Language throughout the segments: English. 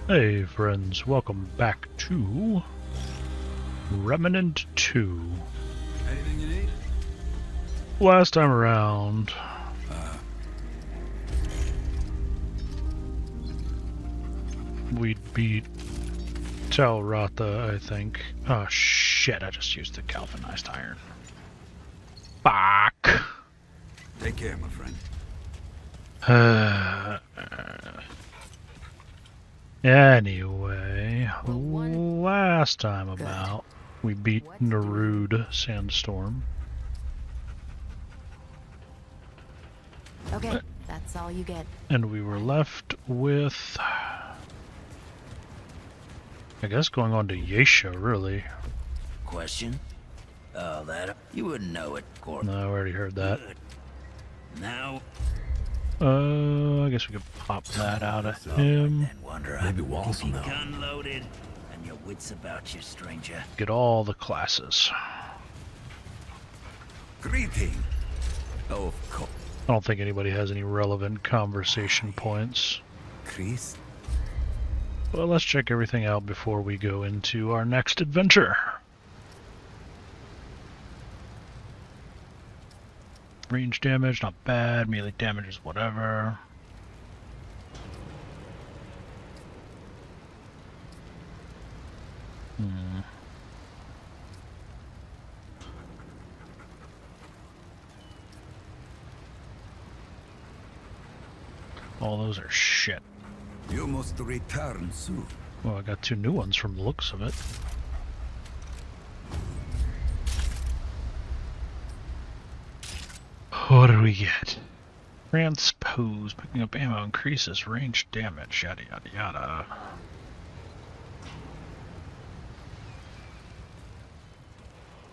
Hey friends, welcome back to Remnant II. Anything you need? Last time around, we beat Talratha, I think. Oh shit, I just used the galvanized iron. Fuck! Take care, my friend. Anyway, last time about, we beat Nerude Sandstorm. Okay, that's all you get. And we were left with, I guess, going on to Yesha, really. Question? Oh, that... You wouldn't know it, Cor. No, I already heard that. Good. Now... I guess we could pop that out of him. Then wonder Maybe keep Walls will your know. gun loaded and your wits about you, stranger. Get all the classes. Greeting. Oh, of course. I don't think anybody has any relevant conversation points. Chris? Well, let's check everything out before we go into our next adventure. Range damage, not bad. Melee damage is whatever. All those are shit. You must return soon. Well, I got two new ones from the looks of it. What did we get? Transpose. Picking up ammo increases range damage. Yada yada yada.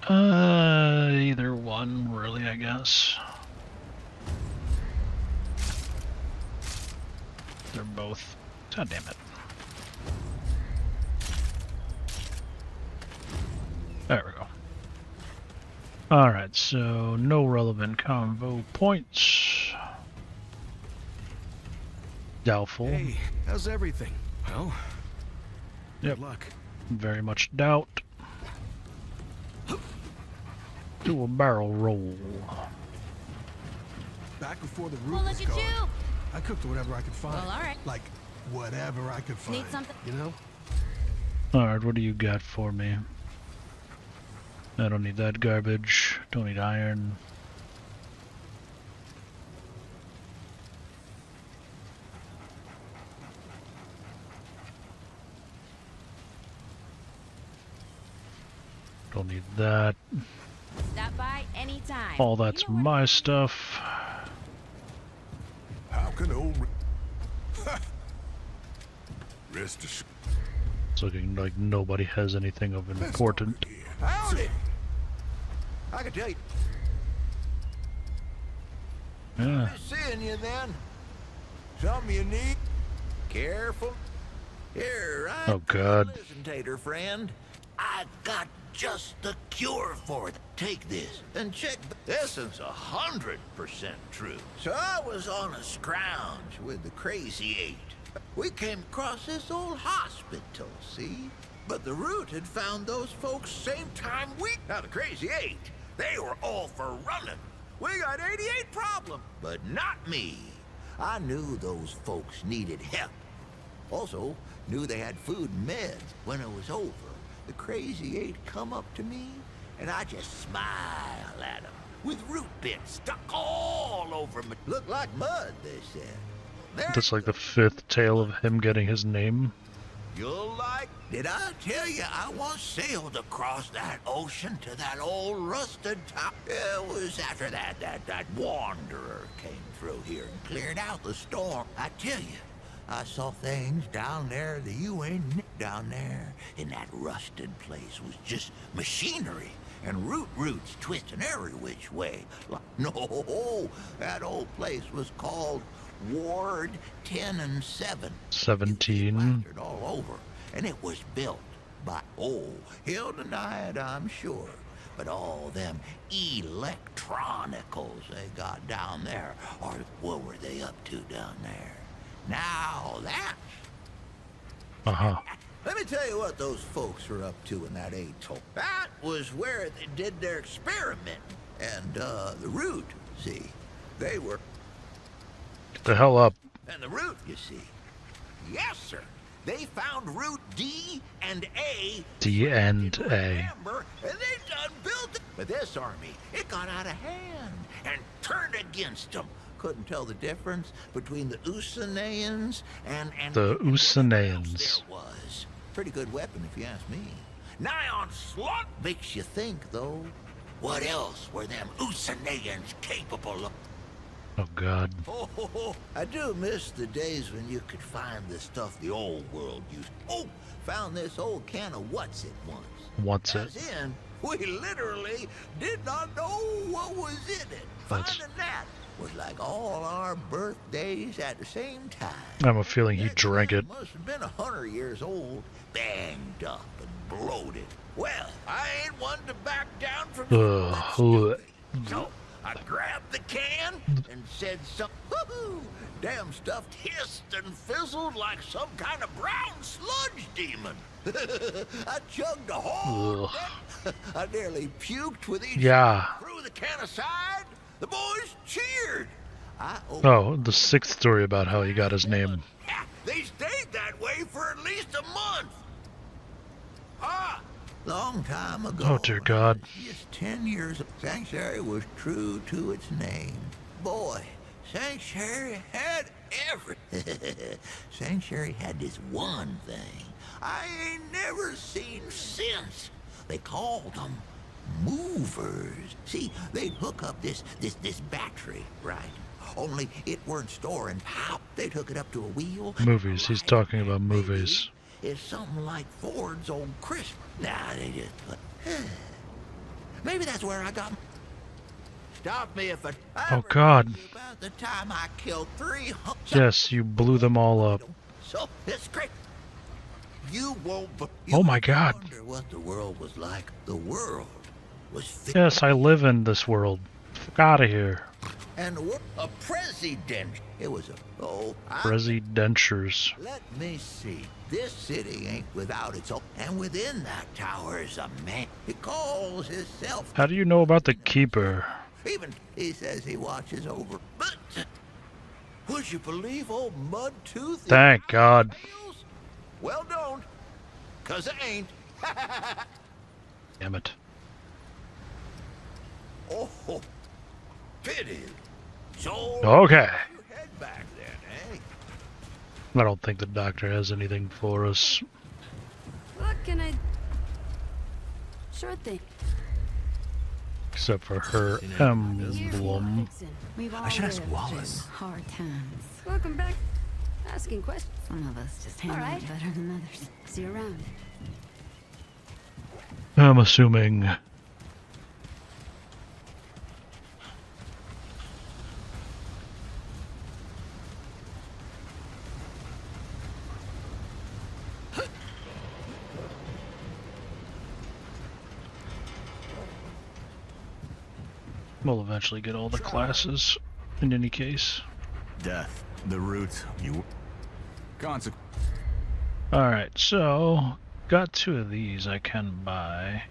Either one, really, I guess. They're both. God damn it. There we go. Alright, so no relevant convo points. Doubtful. Hey, how's everything? Well, Yep. good luck. Very much doubt. Do a barrel roll. Back before the Well, roof look was at gone, you! I cooked whatever I could find. Well, all right. Like, whatever I could find. Need something? You know? Alright, what do you got for me? I don't need that garbage. Don't need iron. Don't need that. Stop by anytime. All that's You know what? my stuff. How can old... Rest assured. It's looking like nobody has anything of important. Howdy! I can tell you. Yeah. Seeing you then. Something you need. Careful. Here, I Oh god. listen, Tater friend. I got just the cure for it. Take this and check. This is 100% true. So I was on a scrounge with the Crazy Eight. We came across this old hospital, see? But the Root had found those folks same time we... Now the Crazy Eight, they were all for running. We got 88 problem, but not me. I knew those folks needed help. Also, knew they had food and meds. When it was over, the Crazy Eight come up to me, and I just smile at them. With root bits stuck all over me. Looked like mud, they said. That's like the fifth tale of him getting his name. You'll like... Did I tell you I once sailed across that ocean to that old rusted top? It was after that wanderer came through here and cleared out the storm. I tell you, I saw things down there that you ain't down there. In that rusted place was just machinery and roots twisting every which way. No, that old place was called Ward 10 and 7. 17. Plastered all over, and it was built by, he'll deny it, I'm sure, but all them electronicals they got down there, or what were they up to down there? Now that's Uh-huh. Let me tell you what those folks are up to in that atoll. That was where they did their experiment. And, the root, see, they were... Get the hell up. And the root, you see. Yes, sir. They found root D and A. D and A. Remember, and they done built it. But this army, it got out of hand and turned against them. Couldn't tell the difference between the Usaneans and The Usaneans. There was. Pretty good weapon, if you ask me. Nigh on slot makes you think, though. What else were them Usaneans capable of? Oh, God. Oh, I do miss the days when you could find the stuff the old world used. Oh, found this old can of what's-it once. What's it? As in, we literally did not know what was in it. That's- Finding that was like all our birthdays at the same time. I have a feeling he That drank can it. Must have been 100 years old, banged up and bloated. Well, I ain't one to back down from that Ugh. so I grabbed the can and said something. Woohoo! Damn stuff hissed and fizzled like some kind of brown sludge demon. I chugged a whole neck. I nearly puked with each. Yeah. Threw the can aside. The boys cheered. I Oh, the sixth story about how he got his name. They stayed that way for at least a month. Long time ago. Oh, dear God. Just 10 years, Sanctuary was true to its name. Boy, Sanctuary had everything. Sanctuary had this one thing I ain't never seen since. They called them movers. See, they'd hook up this battery, right? Only it weren't storing power. They'd hook it up to a wheel. Movies. He's talking about movies. It's something like Ford's old Crisp. Nah, they just put... Maybe that's where I got... Stop me if I... Oh, God. About the time I killed 300... Yes, you blew them all up. So, it's great. You won't... Oh, my God. Wonder what the world was like. The world was... Yes, I live in this world. Fuck out of here. And a president. It was a... Oh, Presidentures. Let me see. This city ain't without its own. And within that tower is a man. He calls himself... How do you know about the Keeper? Even he says he watches over. But would you believe old Mudtooth? Thank God. Well, don't. 'Cause it ain't. Damn it. Oh, pity. So... Okay. You head back then, eh? I don't think the doctor has anything for us. What can I... Sure thing. Except for her emblem. We've all I should ask lived Wallace. through hard times. Welcome back. Asking questions. Some of us just handle it better than others. See you around. I'm assuming. We'll eventually get all the classes, in any case. Death. The roots. You. Alright, so got 2 of these I can buy.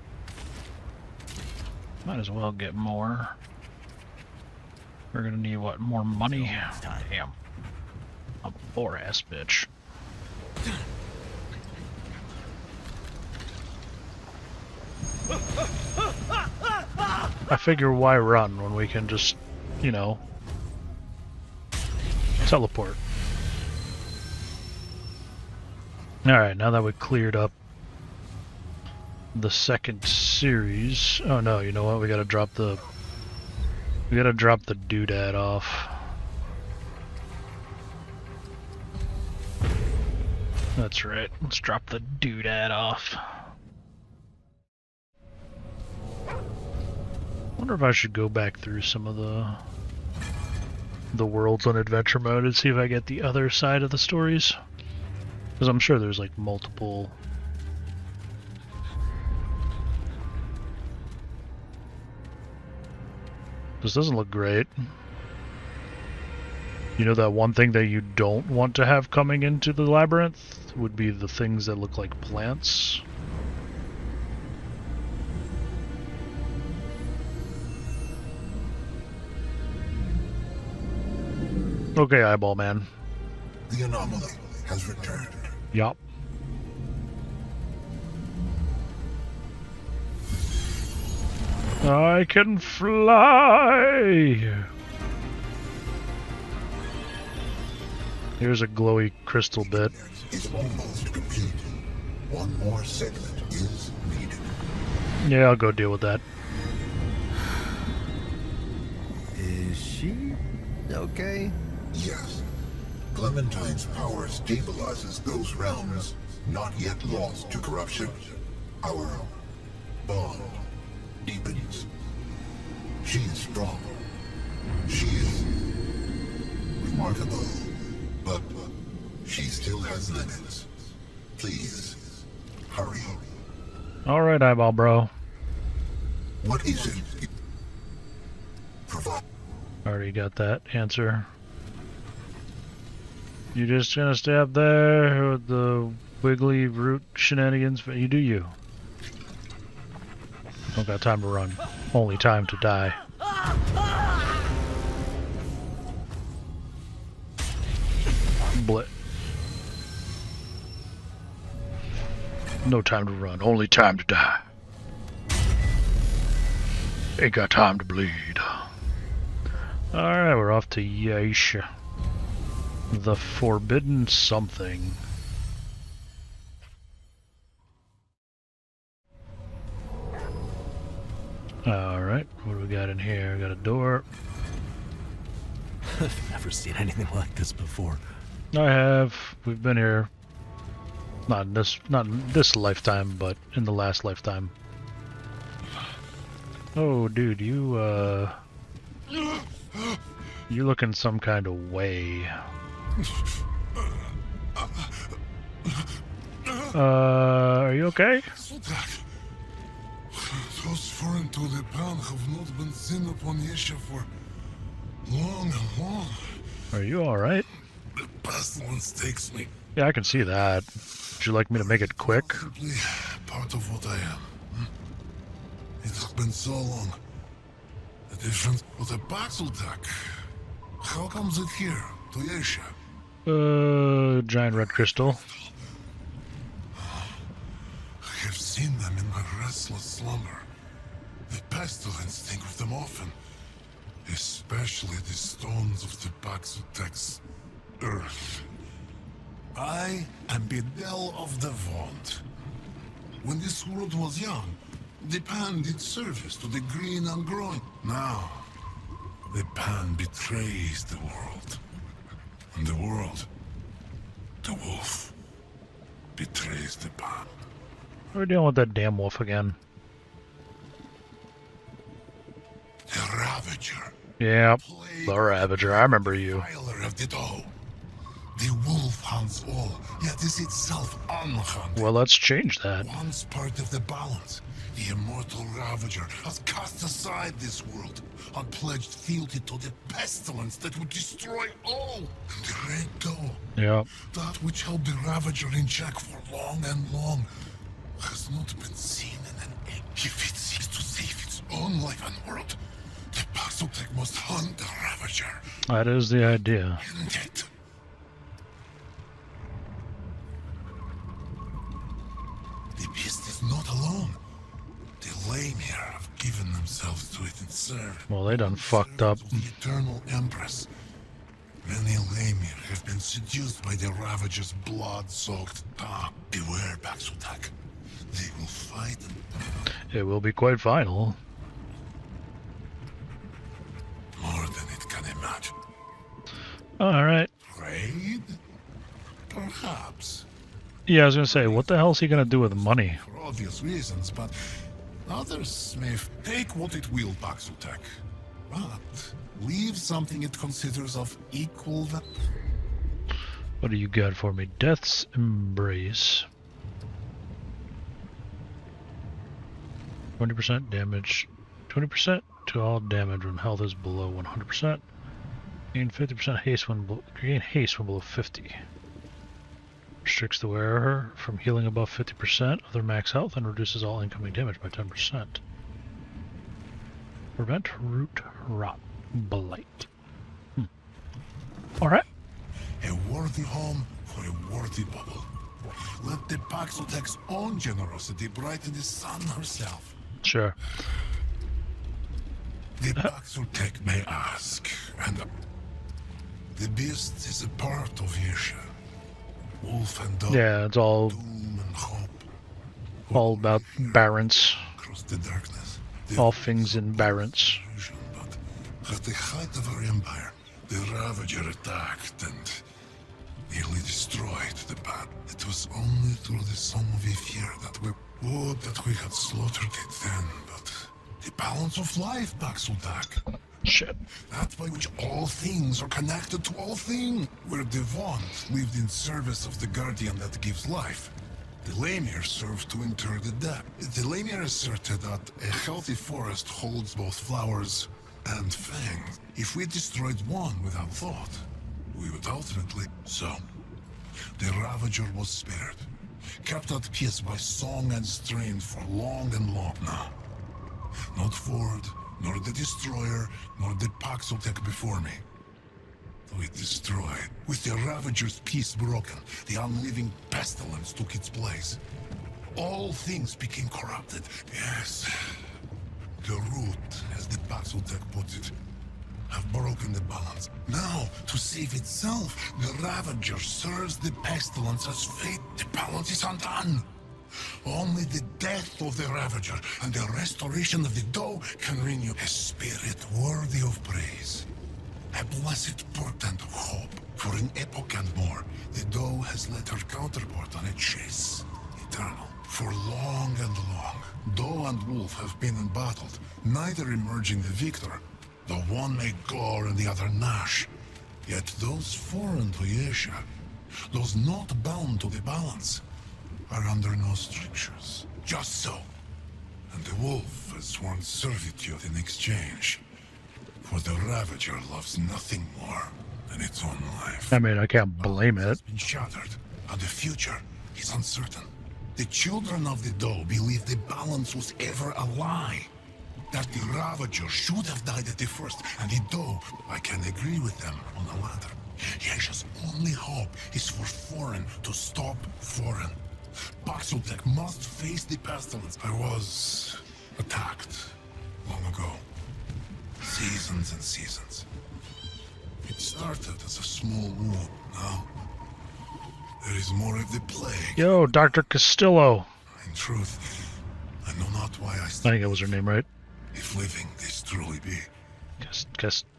Might as well get more. We're gonna need what, more money? Damn. I'm a poor ass bitch. I figure why run when we can just, you know, teleport. Alright, now that we cleared up the second series. Oh no, you know what? We gotta drop the doodad off. That's right. Let's drop the doodad off. Wonder if I should go back through some of the worlds on adventure mode and see if I get the other side of the stories. Because I'm sure there's like multiple. This doesn't look great. You know that one thing that you don't want to have coming into the labyrinth would be the things that look like plants. Okay, eyeball man. The anomaly has returned. Yup. I can fly! Here's a glowy crystal bit. Is almost complete. One more segment is needed. Yeah, I'll go deal with that. Is she okay? Yes. Clementine's power stabilizes those realms not yet lost to corruption. Our bond deepens. She is strong. She is remarkable. But she still has limits. Please, hurry. Alright, eyeball bro. What is it? Provide. Already got that answer. You just gonna stay up there with the wiggly root shenanigans? You do you. Don't got time to run. Only time to die. Blit. No time to run. Only time to die. Ain't got time to bleed. Alright, we're off to Yesh. The Forbidden Something. Alright, what do we got in here? Got a door. I've never seen anything like this before. I have. We've been here. Not in this lifetime, but in the last lifetime. Oh, dude, you're looking some kind of way. Are you okay? Those foreign to the pound have not been seen upon Yesha for long and long. Are you alright? The pestilence takes me. Yeah, I can see that. Would you like me to make it quick? Simply part of what I am. It has been so long. The difference with the Baxeltak. How comes it here, to Yesha? Giant red crystal. I have seen them in my restless slumber. The pestilence think of them often. Especially the stones of the Baxeltak's earth. I am Bedel of the Vaunt. When this world was young, the pan did service to the green and growing. Now, the pan betrays the world. And the world, the wolf, betrays the pan. We're dealing with that damn wolf again. The Ravager. Yeah, the Ravager. I remember you. Defiler of the doe. The wolf hunts all, yet is itself unhunted. Well, let's change that. Once part of the balance, the immortal Ravager has cast aside this world and pledged fealty to the pestilence that would destroy all. And the Red Doe, Yeah. that which held the Ravager in check for long and long, has not been seen in an age. If it seeks to save its own life and world, the Baxeltak must hunt the Ravager. That is the idea. End it. The beast is not alone. The Lamir have given themselves to it and served. Well, they done fucked up. The Eternal Empress. Many Lamir have been seduced by the Ravager's blood-soaked tongue. Beware, Baxeltak. They will fight. It will be quite final. More than it can imagine. Alright. Trade? Perhaps. Yeah, I was gonna say, what the hell is he gonna do with the money? For obvious reasons, but others may take what it will, Baxeltak. But leave something it considers of equal value. What do you got for me? Death's Embrace. 20% damage. 20% to all damage when health is below 100%. Gain 50% haste when below 50. Restricts the wearer from healing above 50% of their max health and reduces all incoming damage by 10%. Prevent root rot blight. Alright. A worthy home for a worthy bubble. Let the Paxotech's own generosity brighten the sun herself. Sure. The Paxotech may ask, and the beast is a part of Yesha. Wolf and dog. Yeah, it's all doom and hope. all about balance. Across the darkness. All things in balance. But at the height of our empire, the Ravager attacked and nearly destroyed the path. It was only through the Song of Ifir that we had slaughtered it then, but the balance of life, Paxotek. Shit. That by which all things are connected to all things. Where Devon lived in service of the guardian that gives life, the Lemire served to inter the dead. The Lemire asserted that a healthy forest holds both flowers and fangs. If we destroyed one without thought, we would ultimately... So, the Ravager was spared, kept at peace by song and strain for long and long now. Not Ford, nor the Destroyer, nor the Paxotech before me. We destroyed. With the Ravager's peace broken, the unliving pestilence took its place. All things became corrupted. Yes. The root, as the Paxotech put it, have broken the balance. Now, to save itself, the Ravager serves the pestilence as fate. The balance is undone. Only the death of the Ravager and the restoration of the Doe can renew a spirit worthy of praise. A blessed portent of hope. For an epoch and more, the Doe has led her counterpart on a chase. Eternal. For long and long, Doe and Wolf have been embattled, neither emerging the victor. The one may gore and the other gnash. Yet those foreign to Yesha, those not bound to the balance, are under no strictures. Just so. And the wolf has sworn servitude in exchange. For the Ravager loves nothing more than its own life. I mean, I can't blame it. Has been shattered, and the future is uncertain. The children of the Doe believe the balance was ever a lie. That the Ravager should have died at the first, and the Doe, I can agree with them on the latter. Yesha's only hope is for foreign to stop foreign. Paxotech must face the pestilence. I was attacked long ago. Seasons and seasons. It started as a small wound. Now, there is more of the plague. Yo, Dr. Castillo. In truth, I know not why I I think that was her name, right? If living this truly be.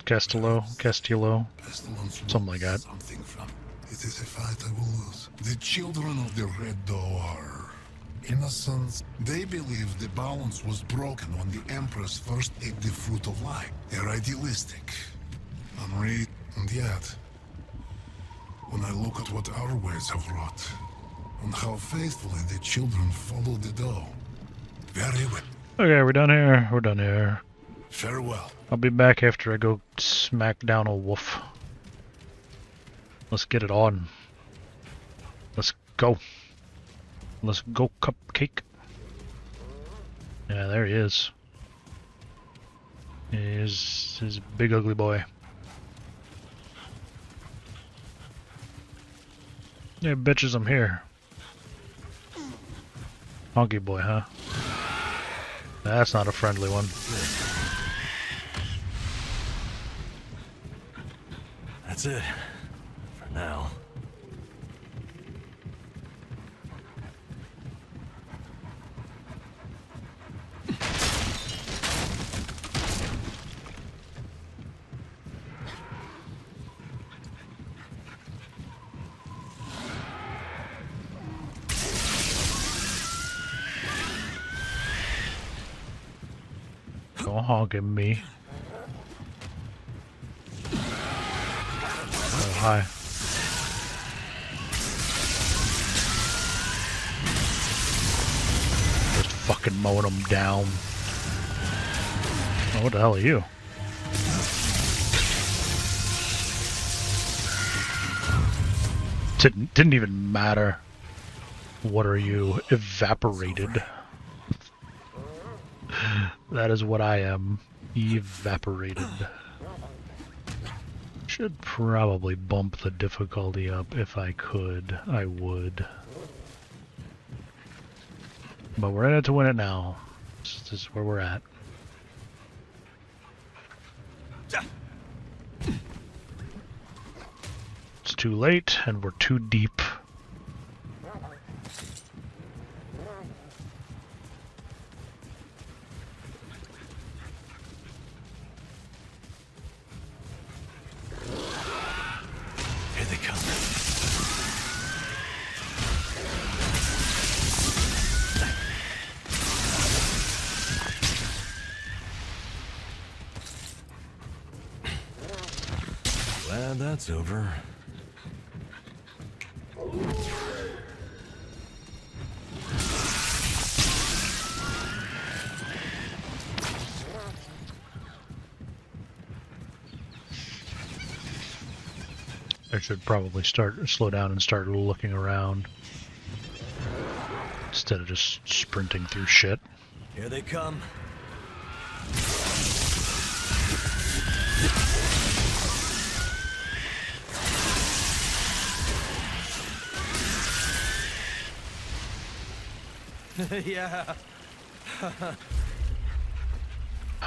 Castillo? Pestilence Something like that. Something from. It is a fight I will lose. The children of the Red Doe are innocents. They believe the balance was broken when the Empress first ate the fruit of life. They're idealistic, unread, and yet, when I look at what our ways have wrought, and how faithfully the children followed the Doe, very well. Okay, we're done here. We're done here. Farewell. I'll be back after I go smack down a wolf. Let's get it on. Let's go. Let's go, Cupcake. Yeah, there he is. He's his big ugly boy. Yeah, bitches, I'm here. Honky boy, huh? That's not a friendly one. That's it. For now. Don't honk at me. Oh, hi. Just fucking mowing them down. Oh, what the hell are you? Didn't even matter. What are you? Evaporated. That is what I am. Evaporated. Should probably bump the difficulty up if I could. I would. But we're in it to win it now. This is where we're at. It's too late, and we're too deep. Here they come. Glad that's over. I should probably slow down and start looking around instead of just sprinting through shit. Here they come. Yeah.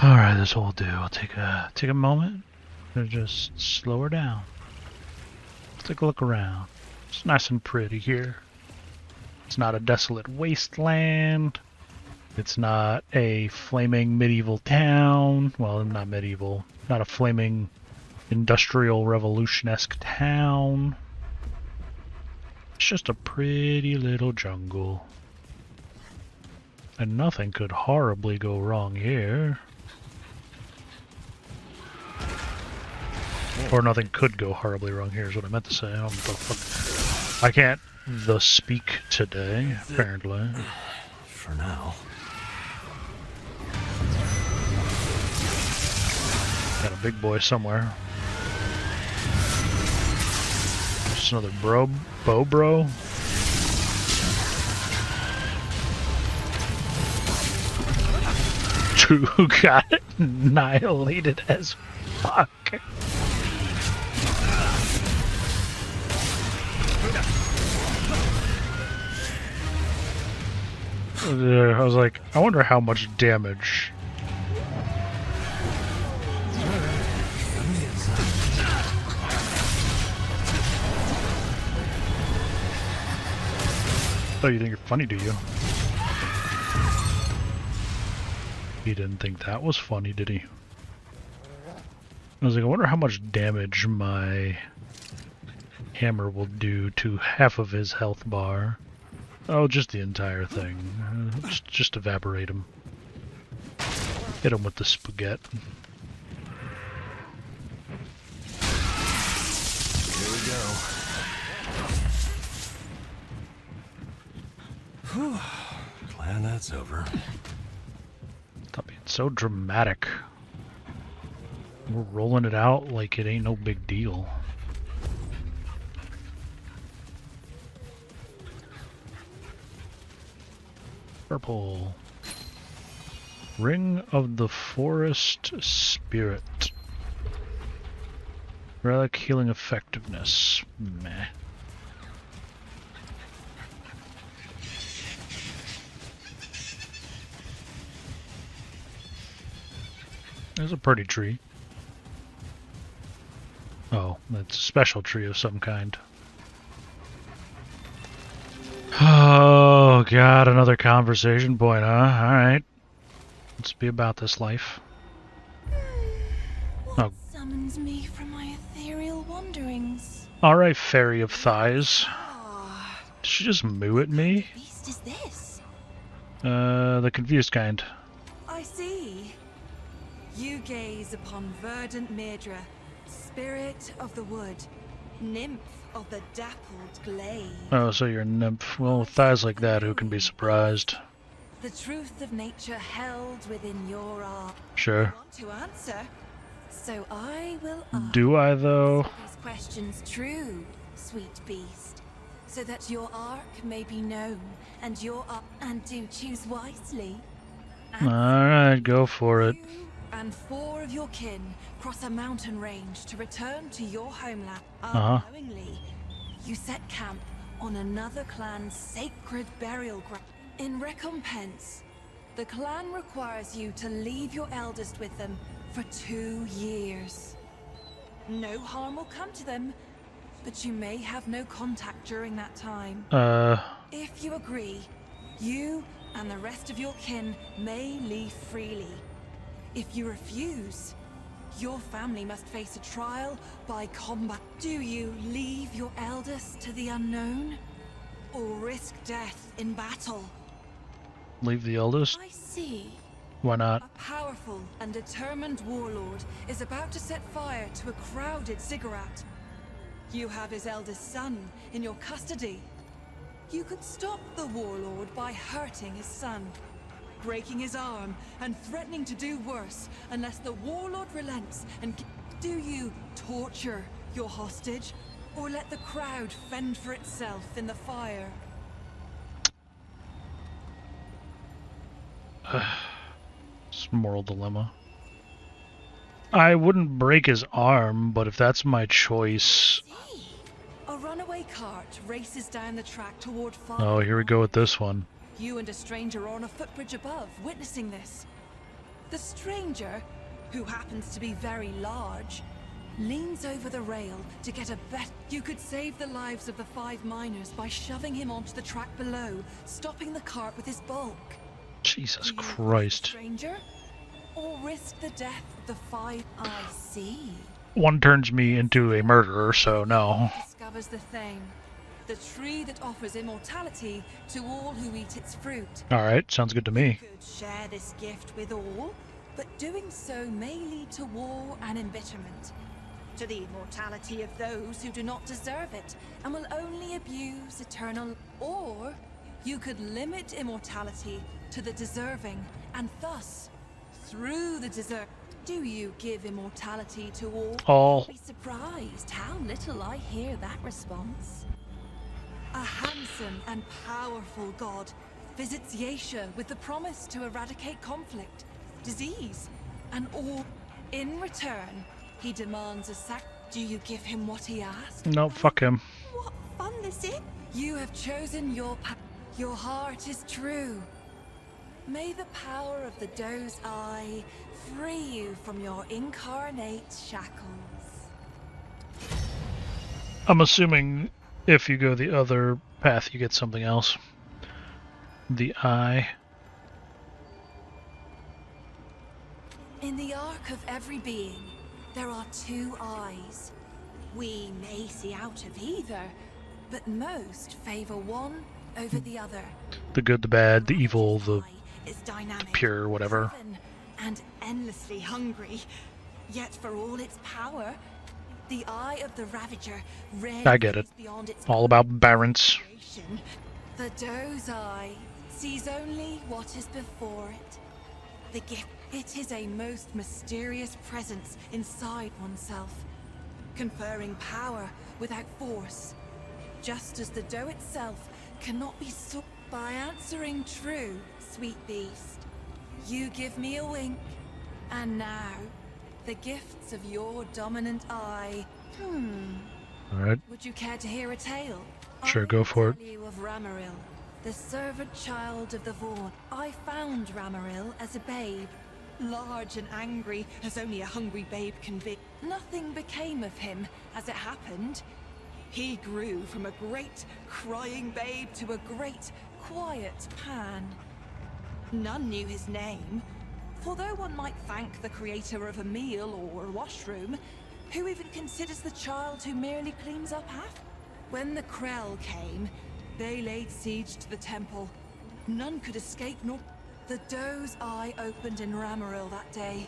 Alright, this will do. I'll take a moment to just slow her down. Take a look around. It's nice and pretty here. It's not a desolate wasteland. It's not a flaming medieval town. Well, not medieval. Not a flaming industrial revolution-esque town. It's just a pretty little jungle. And nothing could horribly go wrong here. Or nothing could go horribly wrong here is what I meant to say. What the fuck? I can't thus speak today, apparently. For now. Got a big boy somewhere. Just another bro. Who got annihilated as fuck. I was like, I wonder how much damage. Oh, you think you're funny, do you? He didn't think that was funny, did he? I was like, I wonder how much damage my hammer will do to half of his health bar. Oh, just the entire thing. Just evaporate him. Hit him with the spaghetti. Here we go. Whew. Glad that's over. Stop being so dramatic. We're rolling it out like it ain't no big deal. Purple. Ring of the Forest Spirit. Relic healing effectiveness. Meh. There's a pretty tree. Oh, that's a special tree of some kind. Oh god, another conversation point, huh? Alright. Let's be about this life. What summons me from my ethereal wanderings? Alright, fairy of thighs. Ah, Did she just moo at me? what beast is this? The confused kind. I see. You gaze upon verdant Mairdra, spirit of the wood, nymph of the dappled glade. Oh, so you're a nymph. Well, with thighs like that, who can be surprised? The truth of nature held within your arm. Sure. I want to answer, so I will ask. Do I, though? Are these questions true, sweet beast? so that your arc may be known, and and do choose wisely. Alright, go for it. You and 4 of your kin cross a mountain range to return to your homeland. Unknowingly, you set camp on another clan's sacred burial ground. In recompense, the clan requires you to leave your eldest with them for 2 years. No harm will come to them, but you may have no contact during that time. If you agree, you and the rest of your kin may leave freely. If you refuse, your family must face a trial by combat. Do you leave your eldest to the unknown, or risk death in battle? Leave the eldest? I see. Why not? A powerful and determined warlord is about to set fire to a crowded ziggurat. You have his eldest son in your custody. You could stop the warlord by hurting his son, breaking his arm, and threatening to do worse unless the warlord relents and... Do you torture your hostage, or let the crowd fend for itself in the fire? It's a moral dilemma. I wouldn't break his arm, but if that's my choice... A runaway cart races down the track toward fire. Oh, here we go with this one. You and a stranger are on a footbridge above, witnessing this. The stranger, who happens to be very large, leans over the rail to get a bet. You could save the lives of the 5 miners by shoving him onto the track below, stopping the cart with his bulk. Jesus Do you Christ. stranger, or risk the death of the 5? I see. One turns me into a murderer, so no. Discovers the thing. The tree that offers immortality to all who eat its fruit. Alright, sounds good to me. You could share this gift with all, but doing so may lead to war and embitterment. To the immortality of those who do not deserve it, and will only abuse eternal... Or, you could limit immortality to the deserving, and thus, through the desert... Do you give immortality to all? All. Be surprised how little I hear that response. A handsome and powerful god visits Yasha with the promise to eradicate conflict, disease, and all. In return, he demands a sac. Do you give him what he asked? No, fuck him. What fun this is! You have chosen your path. Your heart is true. May the power of the Doe's Eye free you from your incarnate shackles. I'm assuming if you go the other path, you get something else. The eye. In the arc of every being, there are 2 eyes. We may see out of either, but most favor one over the other. The good, the bad, the evil, the Is dynamic, pure, whatever. driven, and endlessly hungry. Yet for all its power, the eye of the Ravager I get it. beyond its All about balance. concentration. The Doe's Eye sees only what is before it. The gift. It is a most mysterious presence inside oneself, conferring power without force, just as the Doe itself cannot be sought. By answering true, sweet beast, you give me a wink, and now, the gifts of your dominant eye. Alright, Would you care to hear a tale? Sure, I go will for it. tell you of Ramaril, the servant child of the Vaughn. I found Ramaril as a babe, large and angry as only a hungry babe can be. Nothing became of him, as it happened. He grew from a great, crying babe to a great, quiet Pan. None knew his name, for though one might thank the creator of a meal or a washroom, who even considers the child who merely cleans up after? When the Krell came, they laid siege to the temple. None could escape, nor... The Doe's Eye opened in Ramaril that day.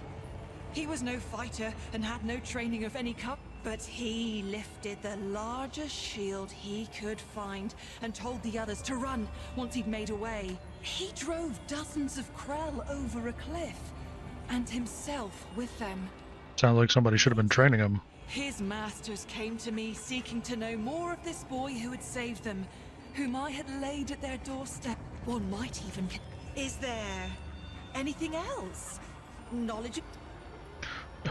He was no fighter and had no training of any kind. But he lifted the largest shield he could find and told the others to run once he'd made away. He drove dozens of Krell over a cliff, and himself with them. Sounds like somebody should have been training him. His masters came to me seeking to know more of this boy who had saved them, whom I had laid at their doorstep. One might even... Is there anything else? Knowledge...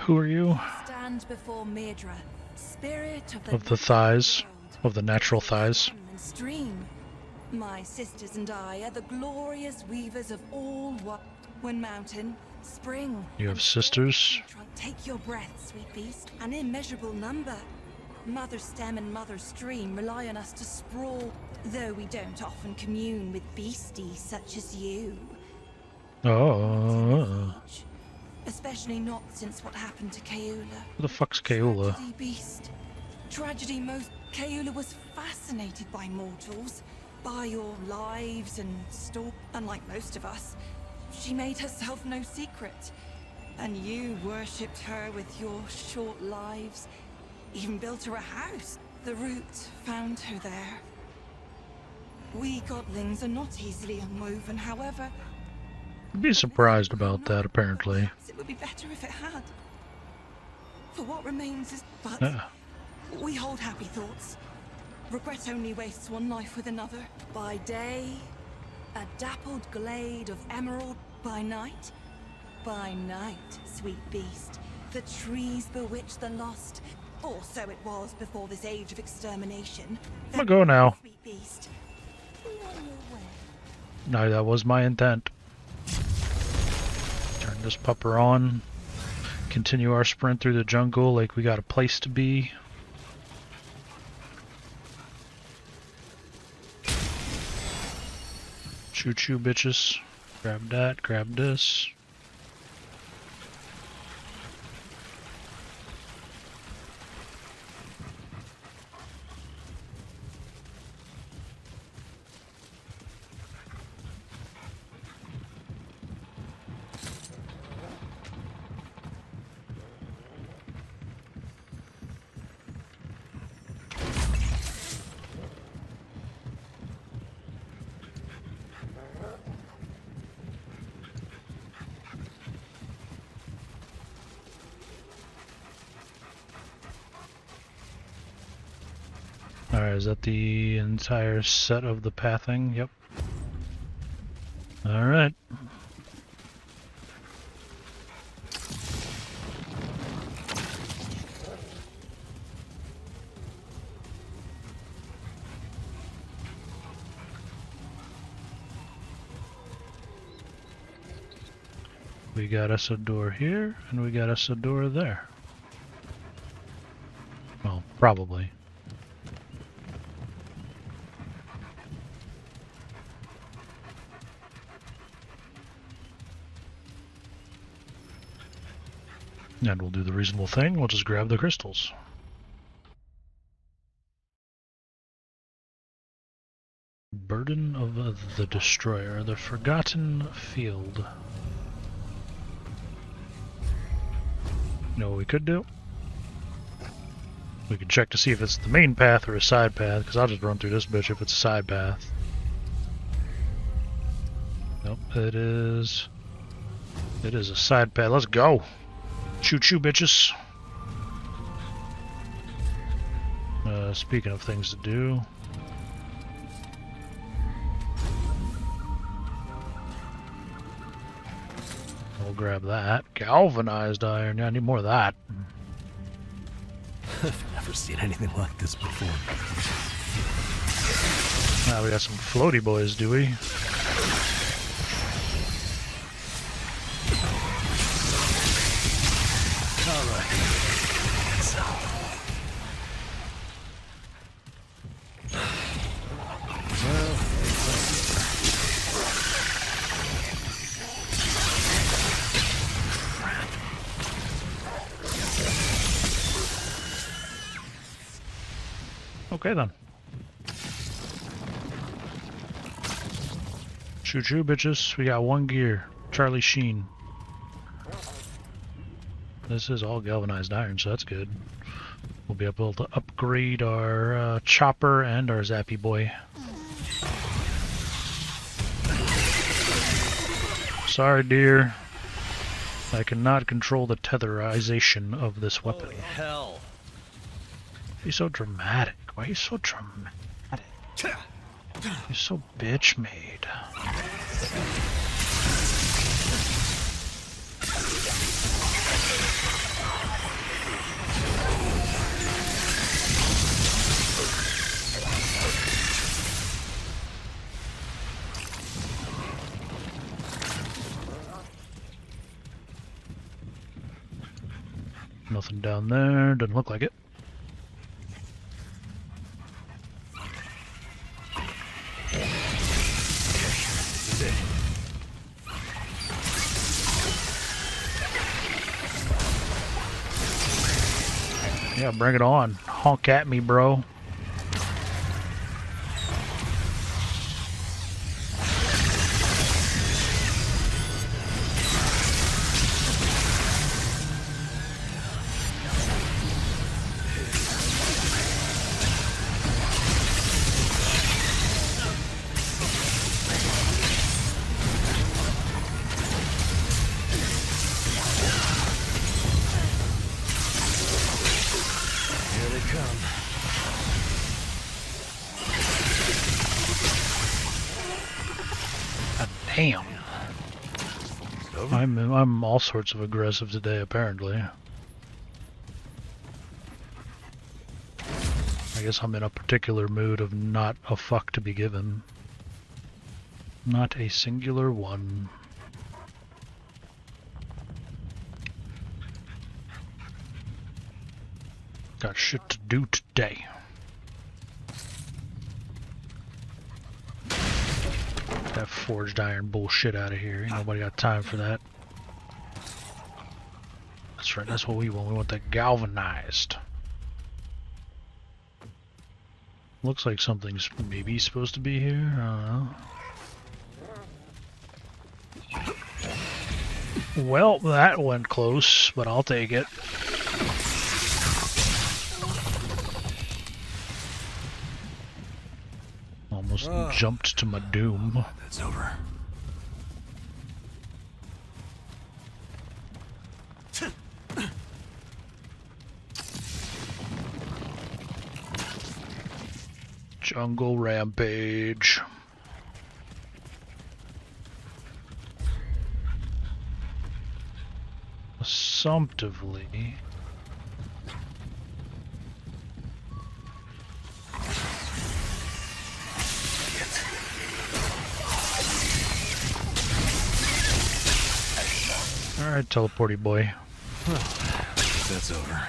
Who are you? Stand before Midra, spirit Of the thighs. Of the natural thighs. and stream. My sisters and I are the glorious weavers of all what... When mountain, spring... You have sisters? Take your breath, sweet beast. An immeasurable number. Mother stem and mother stream rely on us to sprawl, though we don't often commune with beasties such as you. Oh. Especially not since what happened to Keula. Who the fuck's Keula? Tragedy, beast. Tragedy most... Keula was fascinated by mortals, by your lives and store. Unlike most of us, she made herself no secret. And you worshipped her with your short lives, even built her a house. The root found her there. We godlings are not easily unwoven, however. I'd be surprised about that, apparently. It would be better if it had. For what remains is... But Yeah. we hold happy thoughts. Regret only wastes one life with another. By day, a dappled glade of emerald. By night, sweet beast, the trees bewitch the lost. Or so it was before this age of extermination. I'm gonna go now. Sweet beast, be on your way. No, that was my intent. Turn this pupper on. Continue our sprint through the jungle like we got a place to be. Choo choo, bitches. Grab that, grab this. Alright, is that the entire set of the pathing? Yep. Alright. We got us a door here, and we got us a door there. Well, probably. And we'll do the reasonable thing, we'll just grab the crystals. Burden of the Destroyer, the Forgotten Field. You know what we could do? We could check to see if it's the main path or a side path, because I'll just run through this bitch if it's a side path. Nope, it is a side path. Let's go! Choo choo, bitches. Speaking of things to do. We'll grab that. Galvanized iron. Yeah, I need more of that. I've never seen anything like this before. Now we got some floaty boys, do we? Okay then. Choo choo, bitches. We got one gear. Charlie Sheen. This is all galvanized iron, so that's good. We'll be able to upgrade our chopper and our zappy boy. Sorry, dear. I cannot control the tetherization of this weapon. Holy hell. He's so dramatic. Why are you so dramatic? You're so bitch made. Nothing down there. Doesn't look like it. Yeah, bring it on. Honk at me, bro. Damn. I'm all sorts of aggressive today, apparently. I guess I'm in a particular mood of not a fuck to be given. Not a singular one. Got shit to do today. That forged iron bullshit out of here. Ain't nobody got time for that. That's right, that's what we want. We want that galvanized. Looks like something's maybe supposed to be here. I don't know. Well, that went close, but I'll take it. Almost jumped to my doom. That's over. Jungle rampage. Assumptively. Alright, teleporty boy. Well, that's over.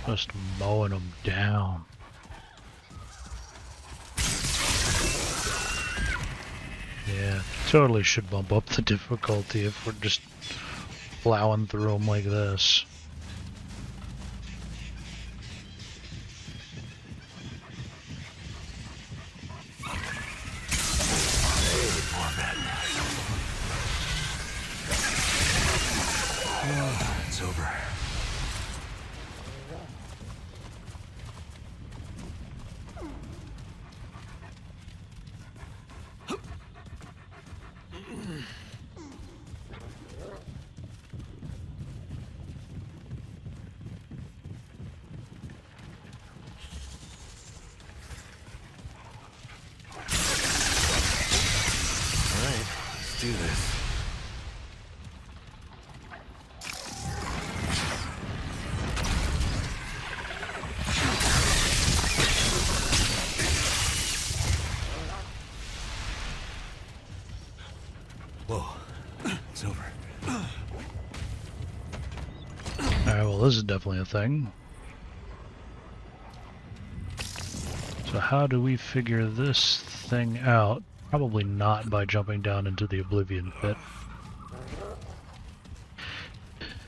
Just mowing them down. Yeah, totally should bump up the difficulty if we're just plowing through them like this. It's over. Let's do this. Whoa, it's over. Alright, well this is definitely a thing. So how do we figure this thing out? Probably not by jumping down into the Oblivion Pit.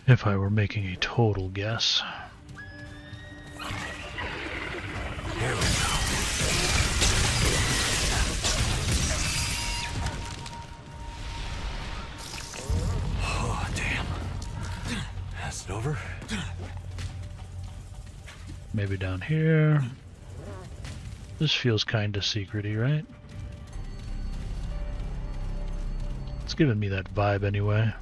If I were making a total guess. Here we go. Oh, damn. That's it over? Maybe down here. This feels kinda secrety, right? It's giving me that vibe anyway.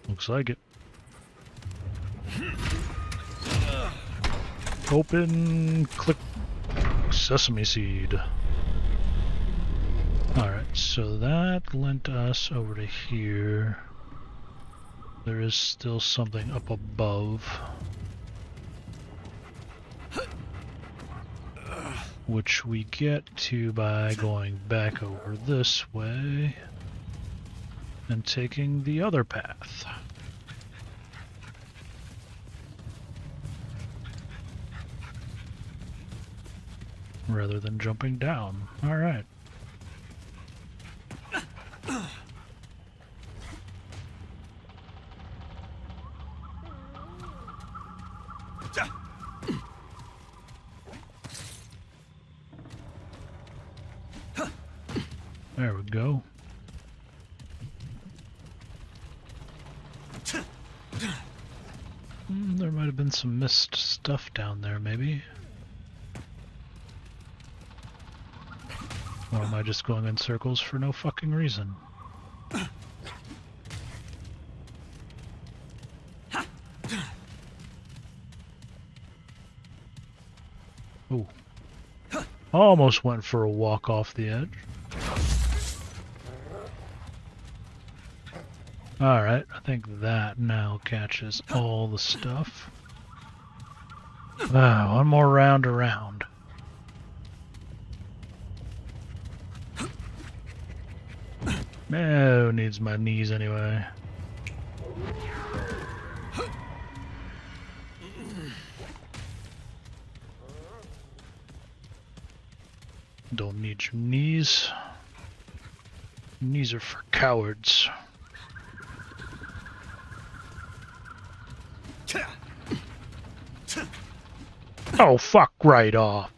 Looks like it. Open, click sesame seed. Alright, so that lent us over to here. There is still something up above, which we get to by going back over this way and taking the other path. Rather than jumping down. Alright. There we go. There might have been some missed stuff down there, maybe. Or am I just going in circles for no fucking reason? Ooh. Almost went for a walk off the edge. Alright, I think that now catches all the stuff. One more round around. Who needs my knees anyway? Don't need your knees. Knees are for cowards. Oh, fuck right off.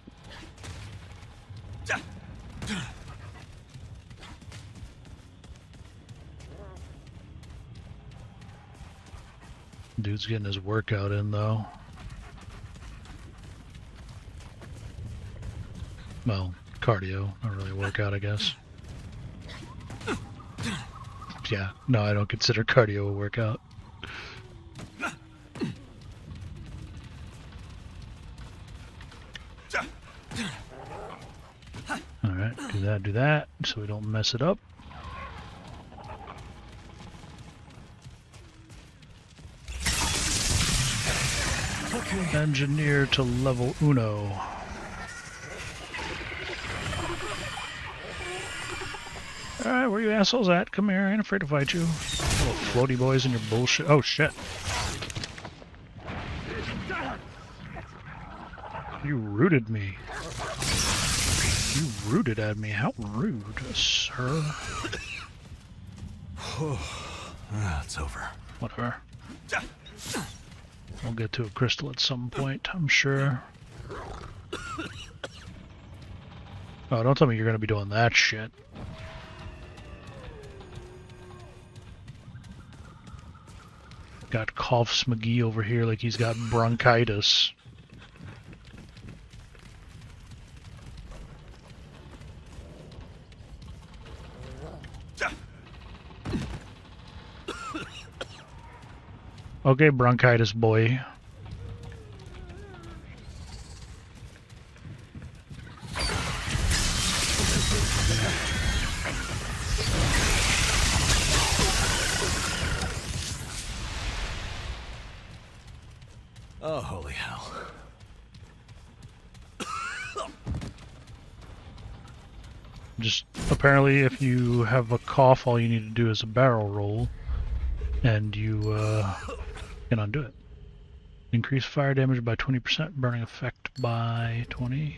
Dude's getting his workout in, though. Well, cardio, not really a workout, I guess. Yeah, no, I don't consider cardio a workout. Alright, do that, so we don't mess it up. Okay. Engineer to level uno. Alright, where you assholes at? Come here, I ain't afraid to fight you. Little floaty boys and your bullshit. Oh shit. You rooted me. You rooted at me. How rude, sir. It's over. Whatever. We'll get to a crystal at some point, I'm sure. Oh, don't tell me you're gonna be doing that shit. Got coughs McGee over here like he's got bronchitis. Okay, bronchitis boy. Oh, holy hell. Just apparently if you have a cough, all you need to do is a barrel roll and you can undo it. Increase fire damage by 20%, burning effect by 20.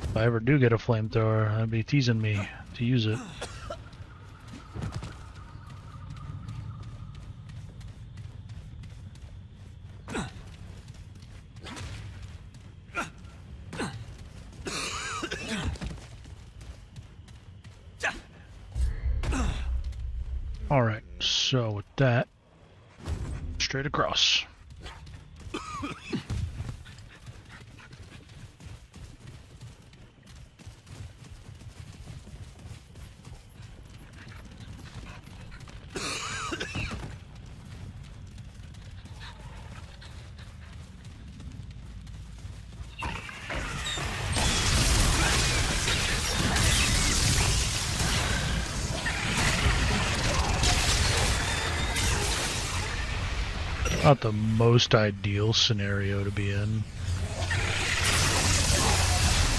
If I ever do get a flamethrower, that'd be teasing me to use it. Alright, so with that, straight across. Not the most ideal scenario to be in.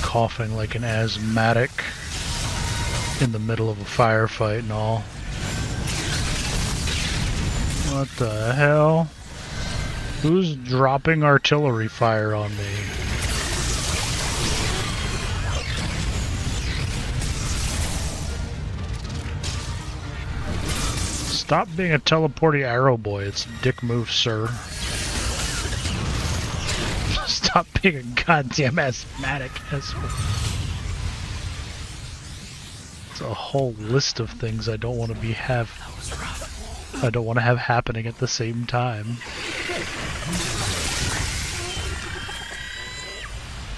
Coughing like an asthmatic in the middle of a firefight and all. What the hell? Who's dropping artillery fire on me? Stop being a teleporty arrow boy. It's a dick move, sir. Stop being a goddamn asthmatic asshole. It's a whole list of things I don't want to I don't want to have happening at the same time.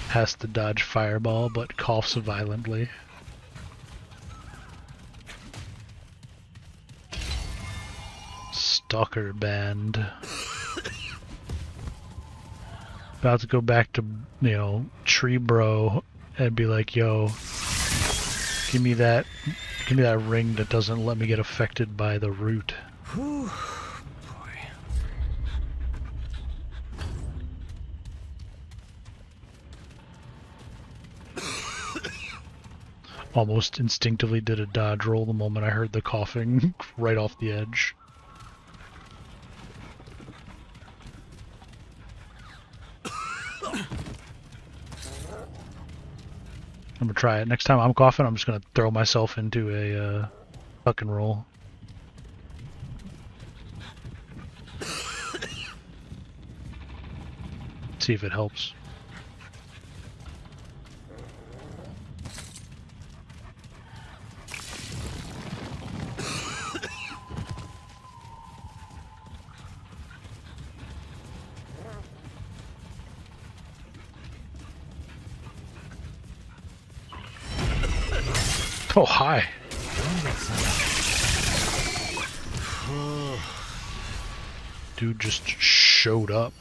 Has to dodge fireball, but coughs violently. Stalker band. About to go back to, you know, Tree Bro and be like, yo, give me that ring that doesn't let me get affected by the root. Whew. Almost instinctively did a dodge roll the moment I heard the coughing right off the edge. I'm gonna try it. Next time I'm coughing, I'm just gonna throw myself into a tuck and roll. See if it helps. Oh, hi. Dude just showed up.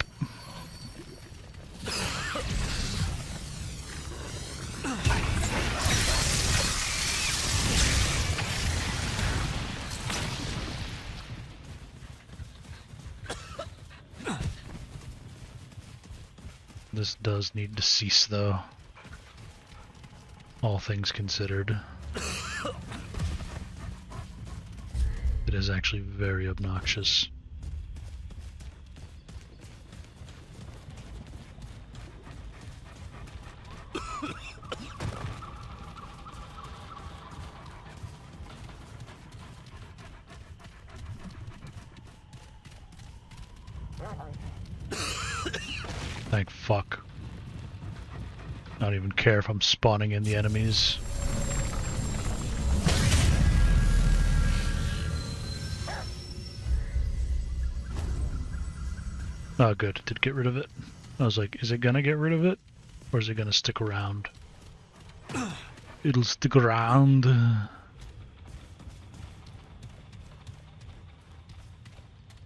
This does need to cease, though. All things considered. It is actually very obnoxious. Thank fuck. I don't even care if I'm spawning in the enemies. Oh good, did get rid of it. I was like, is it gonna get rid of it? Or is it gonna stick around? It'll stick around.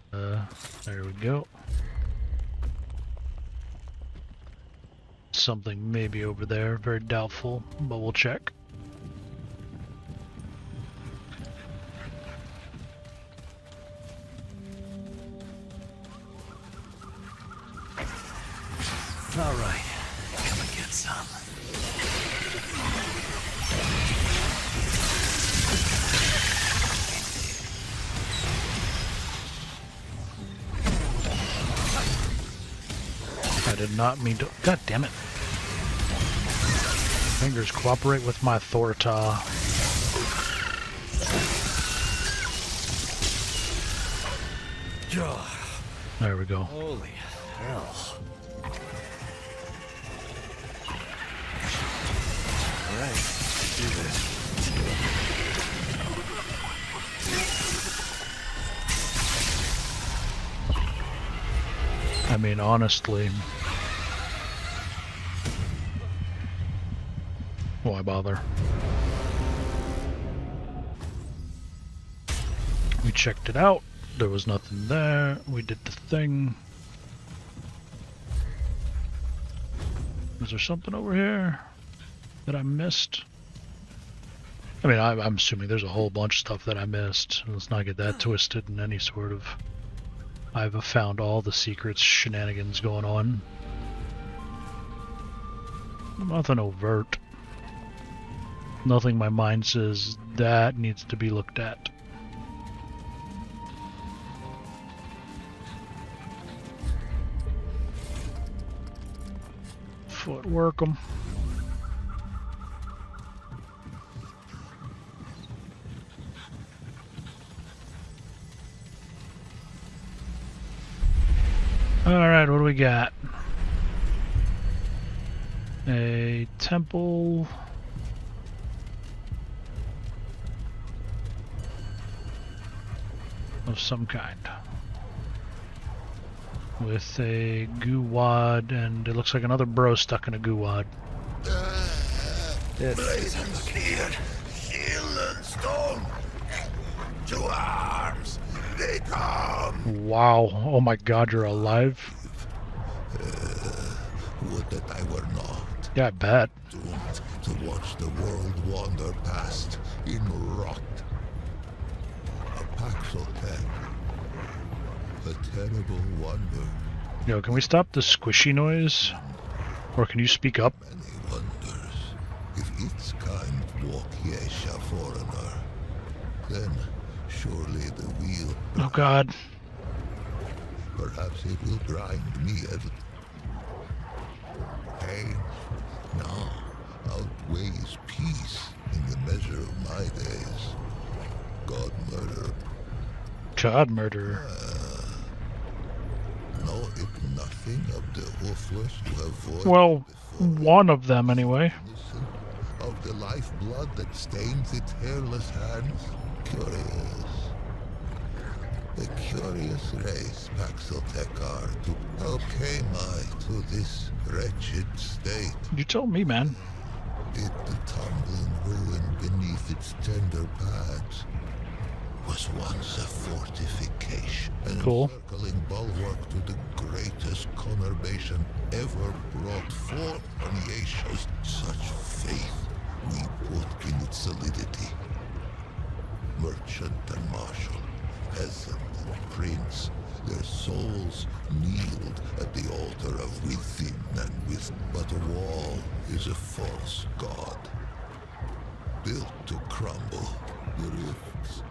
There we go. Something maybe over there, very doubtful, but we'll check. All right, come and get some. I did not mean to. God damn it! Fingers cooperate with my Thorta. There we go. Holy hell. Alright, let's do this. I mean, honestly, why bother? We checked it out. There was nothing there. We did the thing. Was there something over here that I missed? I mean, I'm assuming there's a whole bunch of stuff that I missed. Let's not get that twisted in any sort of I've found all the secrets shenanigans going on. Nothing overt. Nothing my mind says that needs to be looked at. Footwork 'em. Alright, what do we got? A temple. Of some kind. With a goo wad, and it looks like another bro stuck in a goo wad. Blazing cleared. Shield and stone. To arms. They come. Wow. Oh my god, you're alive? Would that I were not. Yeah, I bet. Doomed to watch the world wander past in rot. A Paxel Tech. A terrible wonder. Yo, can we stop the squishy noise? Or can you speak up? Many wonders. If its kind walk yesh a foreigner, then surely the wheel. Oh god. Perhaps it will grind me at pain. Now outweighs peace in the measure of my days. God murder. God murderer. Know it nothing of the hoofless who have void Well, before one of them anyway. innocent of the lifeblood that stains its hairless hands. Curious. A curious race, Paxeltekar. How came I to this wretched state? You told me, man. Did the tumbling ruin beneath its tender pads was once a fortification, an Cool. encircling bulwark to the greatest conurbation ever brought forth on Yesha's. Such faith we put in its solidity. Merchant and marshal, peasant and prince, their souls kneeled at the altar of within and within. But a wall is a false god, built to crumble. The rifts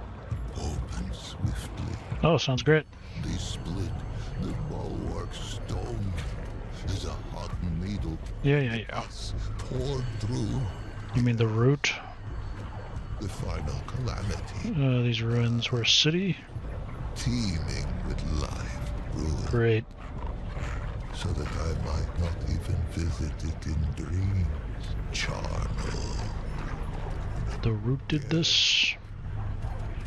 open swiftly. Oh, sounds great. They split the bulwark stone as a hot needle Yeah. poured through. You mean the root? The final calamity, These ruins were a city? teeming with life, ruin, Great. so that I might not even visit it in dreams. Charnel, The root did this?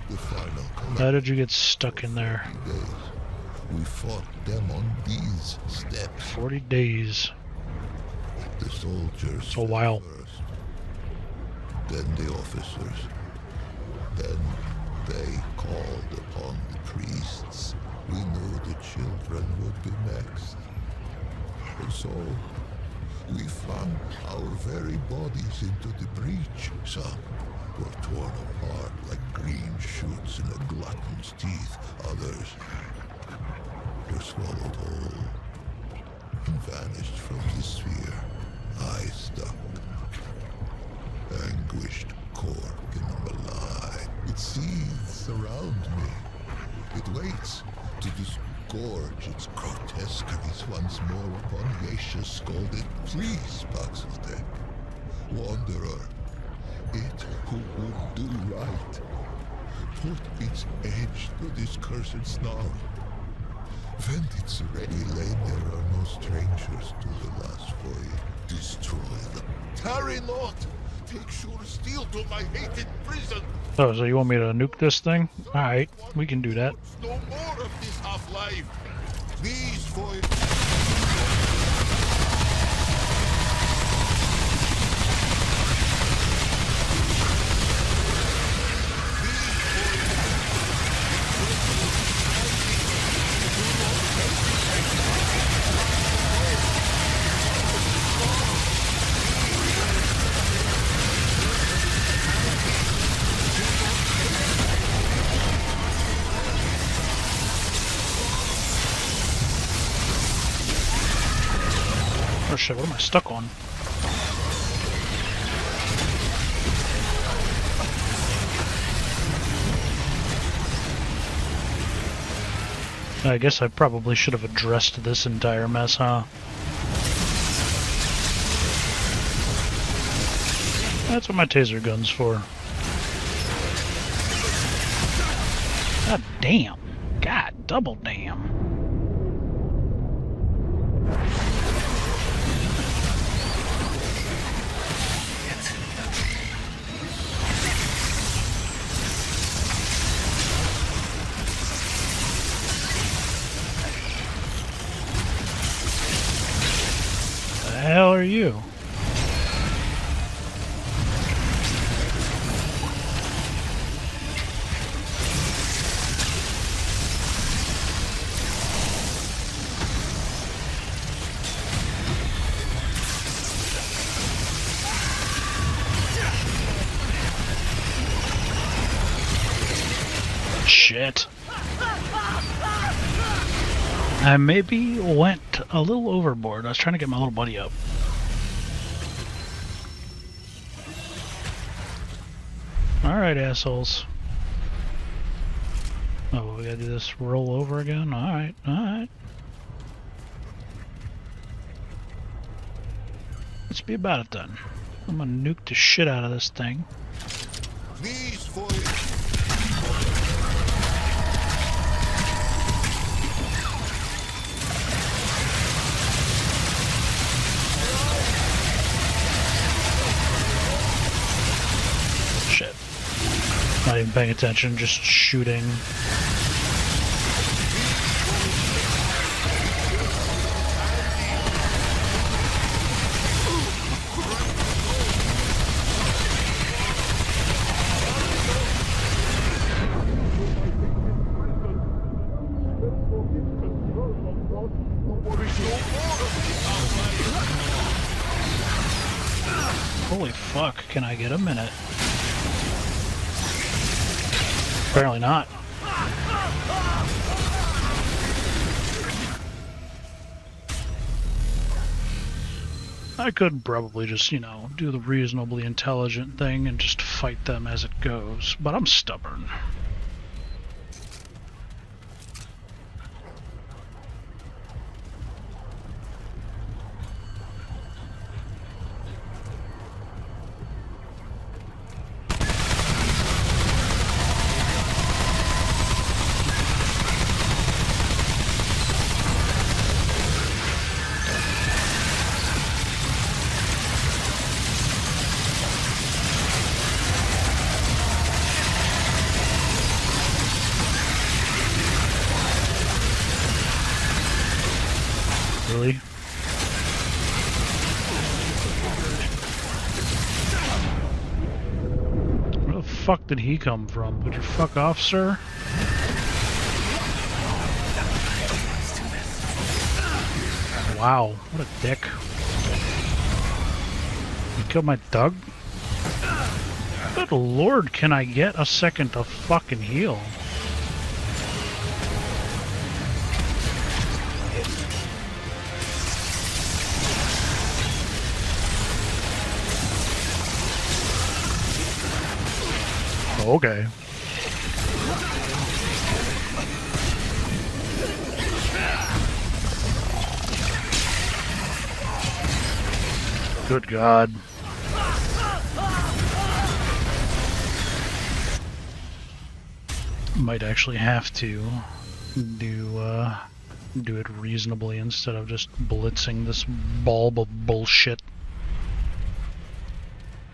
the final How calamity did you get stuck in there? days. We fought them on these steps. 40 days. The soldiers It's a while. first, then the officers, then they called upon the priests. We knew the children would be next. And so we flung our very bodies into the breach. Some were torn apart like green shoots in a glutton's teeth. Others were swallowed whole and vanished from the sphere. I stuck, anguished cork in a malign. It seethes around me. It waits to disgorge its grotesqueries once more upon Yesha's scalded. Please, Paxotek, wanderer, it who would do right, put its edge to this cursed snarl. Vent its ready lane, there are no strangers to the last void. Destroy them. Tarry not! Take sure steel to my hated prison! Oh, so you want me to nuke this thing? Alright, we can do that. No more of this half-life! These void... shit, what am I stuck on? I guess I probably should have addressed this entire mess, huh? That's what my taser gun's for. God damn. God, double damn. The hell are you? Shit. I maybe went a little overboard. I was trying to get my little buddy up. Alright, assholes. Oh, we gotta do this roll over again? Alright, alright. Let's be about it then. I'm gonna nuke the shit out of this thing. These for Shit. Not even paying attention, just shooting. Holy fuck, can I get a minute? Apparently not. I could probably just, you know, do the reasonably intelligent thing and just fight them as it goes, but I'm stubborn. Really? Where the fuck did he come from? Would you fuck off, sir? Wow, what a dick. You killed my dog? Good lord, can I get a second to fucking heal? Okay. Good God. Might actually have to do it reasonably instead of just blitzing this bulb of bullshit.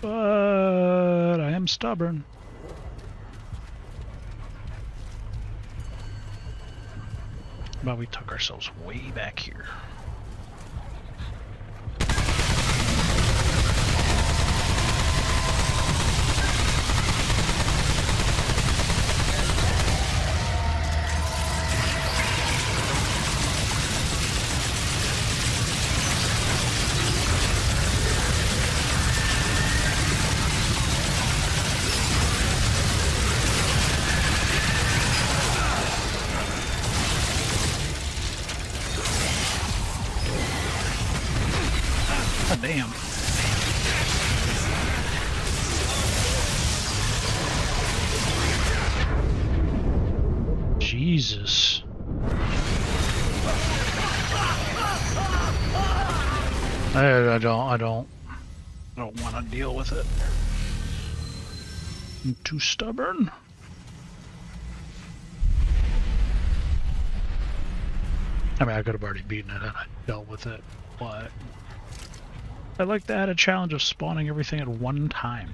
But I am stubborn. But we took ourselves way back here. God damn. Jesus. I don't want to deal with it. I'm too stubborn. I mean, I could have already beaten it and I dealt with it, but I'd like to add a challenge of spawning everything at one time.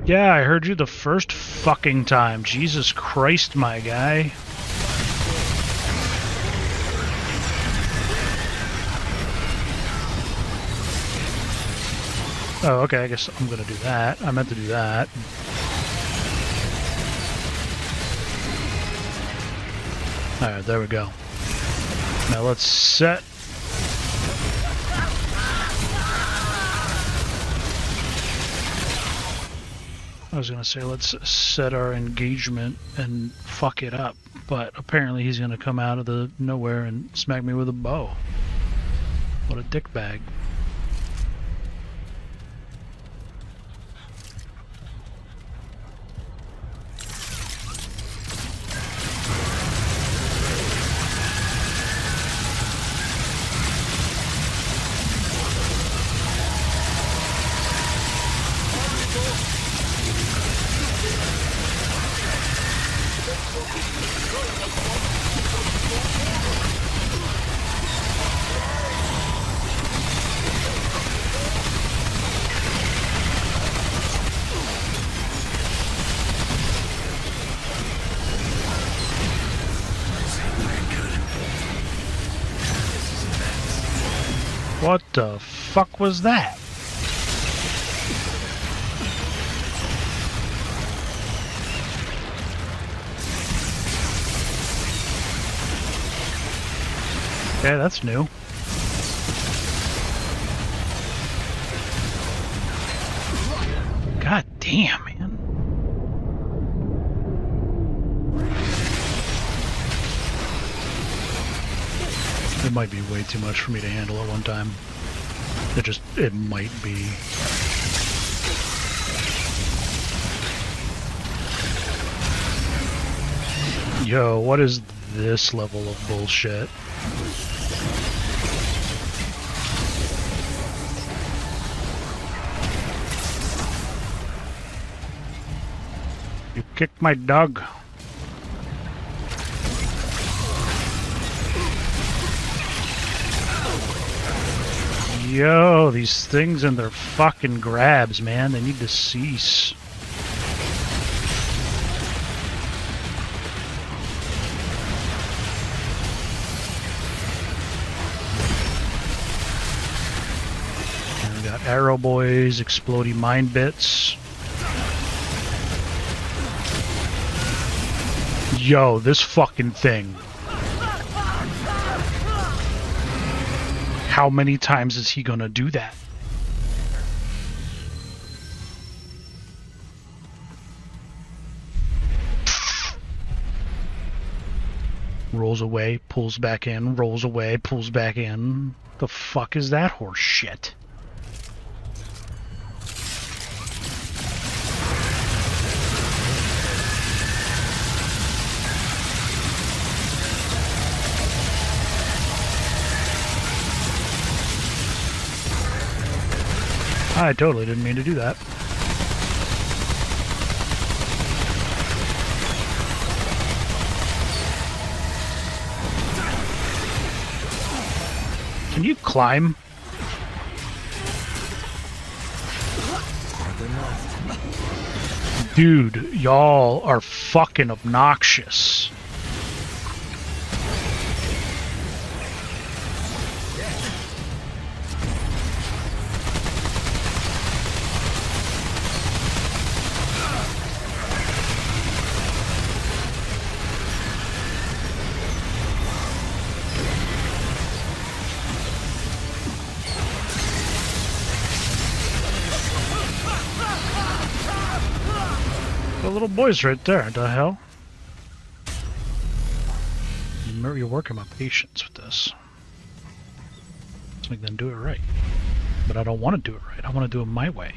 Yeah, I heard you the first fucking time. Jesus Christ, my guy. Oh, okay, I guess I'm gonna do that. I meant to do that. Alright, there we go. Now let's set... I was gonna say, let's set our engagement and fuck it up, but apparently he's gonna come out of the nowhere and smack me with a bow. What a dickbag. What the fuck was that? Okay, that's new. God damn, man. It might be way too much for me to handle at one time. It might be. Yo, what is this level of bullshit? You kicked my dog. Yo, these things and their fucking grabs, man. They need to cease. And we got arrow boys, exploding mine bits. Yo, this fucking thing. How many times is he gonna do that? Rolls away, pulls back in, rolls away, pulls back in. The fuck is that horse shit? I totally didn't mean to do that. Can you climb? Dude, y'all are fucking obnoxious. little boys right there. The hell? You're working my patience with this. So we can do it right. But I don't want to do it right. I want to do it my way.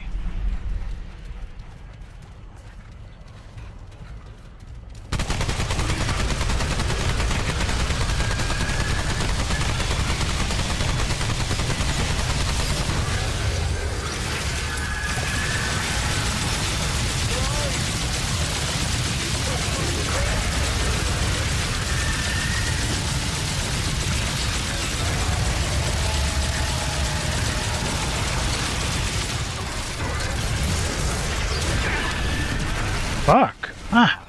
Fuck. Ah.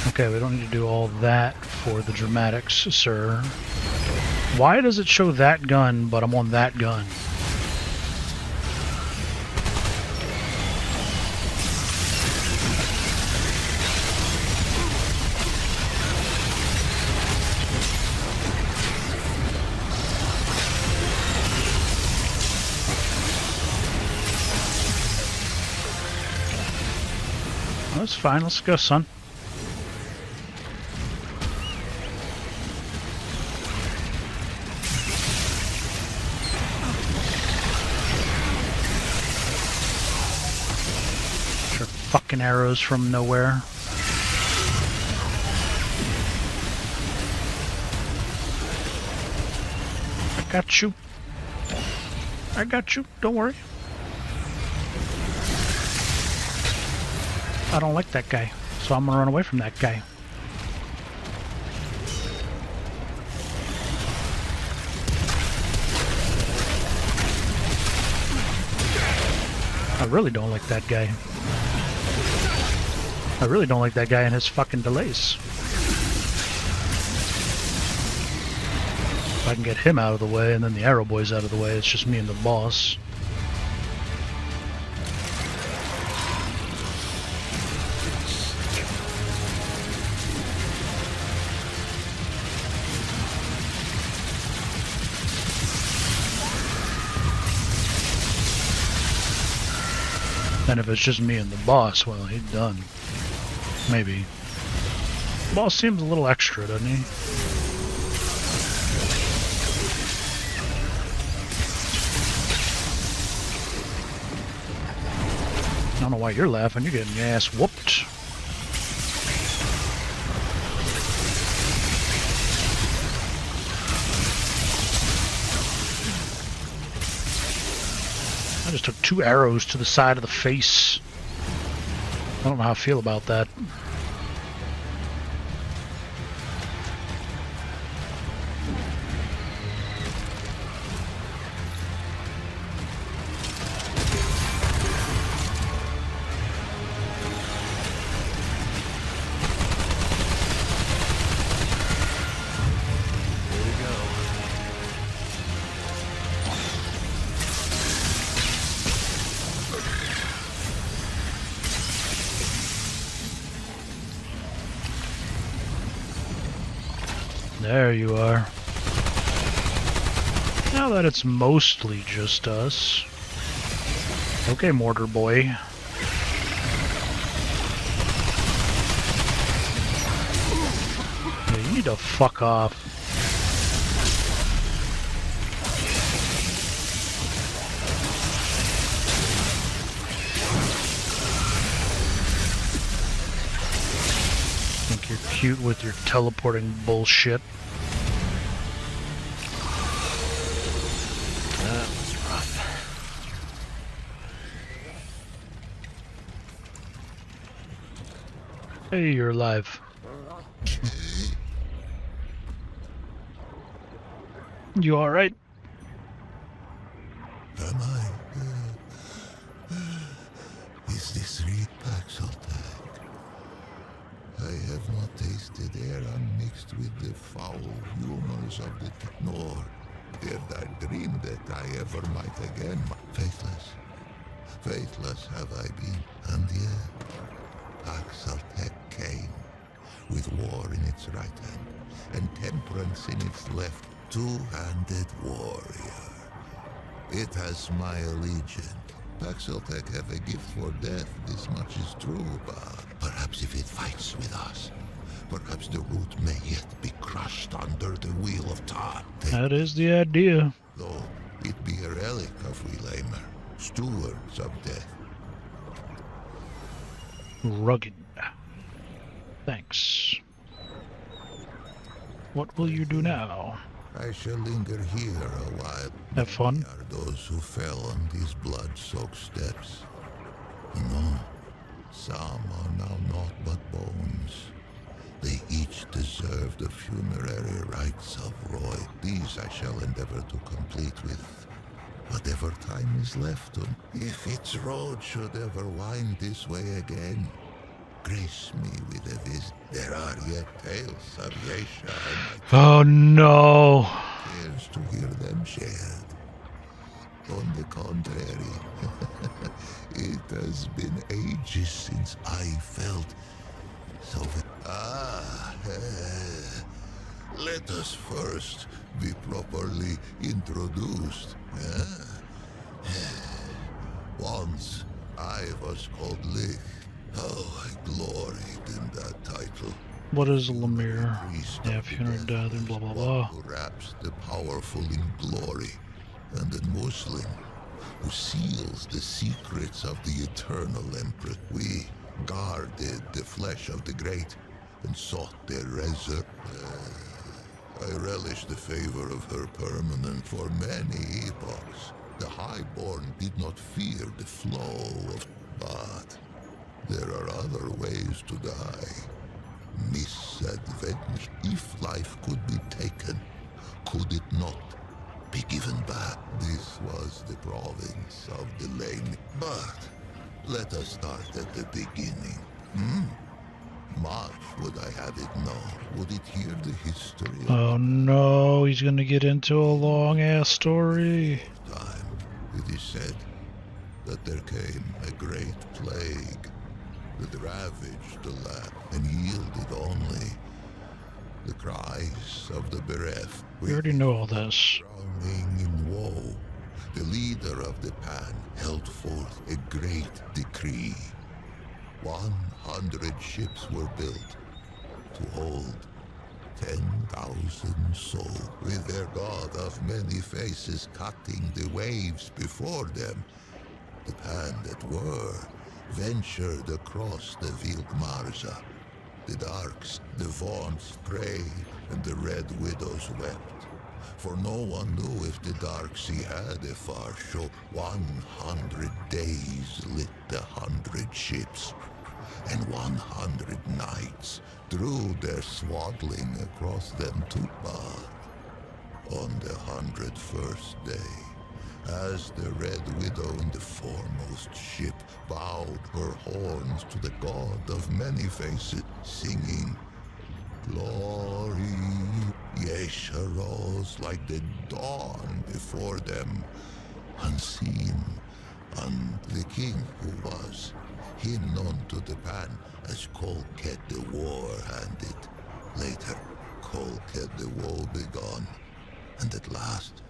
Okay, we don't need to do all that for the dramatics, sir. Why does it show that gun, but I'm on that gun? That's fine, let's go, son. Sure, fucking arrows from nowhere. I got you. I got you, don't worry. I don't like that guy, so I'm gonna run away from that guy. I really don't like that guy. I really don't like that guy and his fucking delays. If I can get him out of the way and then the arrow boys out of the way, it's just me and the boss. And if it's just me and the boss, well, he's done. Maybe. The boss seems a little extra, doesn't he? I don't know why you're laughing. You're getting your ass whooped. I just took 2 arrows to the side of the face. I don't know how I feel about that. There you are. Now that it's mostly just us. Okay, mortar boy. Yeah, you need to fuck off. Think you're cute with your teleporting bullshit. Hey, you're alive. You alright? Am I? Is this real Paxaltag? I have not tasted air unmixed with the foul humors of the nor did I dream that I ever might again. Faithless, faithless have I been, and yet Paxaltag came with war in its right hand and temperance in its left. Two-handed warrior. It has my allegiance, Paxeltech have a gift for death, this much is true, but perhaps if it fights with us, perhaps the root may yet be crushed under the wheel of time. That is the idea. Though it be a relic of Welamer, stewards of death. Rugged. Thanks. What will you do now? I shall linger here a while. Have fun. Many are those who fell on these blood-soaked steps. No, some are now naught but bones. They each deserve the funerary rites of Roy. These I shall endeavor to complete with whatever time is left to me. If its road should ever wind this way again, grace me with a visit. There are yet tales of Yesha and my Oh no. tears to hear them shared. On the contrary, it has been ages since I felt so. Let us first be properly introduced. Once I was called Lich. Oh, I gloried in that title. What is Lemire? Priest Yeah, of the funeral death and blah blah blah. One who wraps the powerful in glory, and a Muslim who seals the secrets of the eternal emperor. We guarded the flesh of the great and sought their resurrection. I relish the favor of her permanent for many epochs. The highborn did not fear the flow of, but there are other ways to die. Misadventure. If life could be taken, could it not be given back? This was the province of Delaney. But let us start at the beginning. Much would I have it known. Would it hear the history of Oh no, he's gonna get into a long ass story. time? It is said that there came a great plague that ravaged the land and yielded only the cries of the bereft. We already know all this. Drowning in woe, the leader of the Pan held forth a great decree. 100 ships were built to hold 10,000 souls, with their god of many faces cutting the waves before them. The Pan that were ventured across the Vilgmarza. The Darks, the Vaughnts prayed, and the Red Widows wept. For no one knew if the Dark Sea had a far shore. 100 days lit the 100 ships, and 100 nights drew their swaddling across them too. But on the 101st day, as the Red Widow in the foremost ship bowed her horns to the god of many faces, singing, "Glory," Yesha rose like the dawn before them, unseen, and the king who was, him known to the Pan as Kolket the War-Handed, later Kolket the Woe-Begone, and at last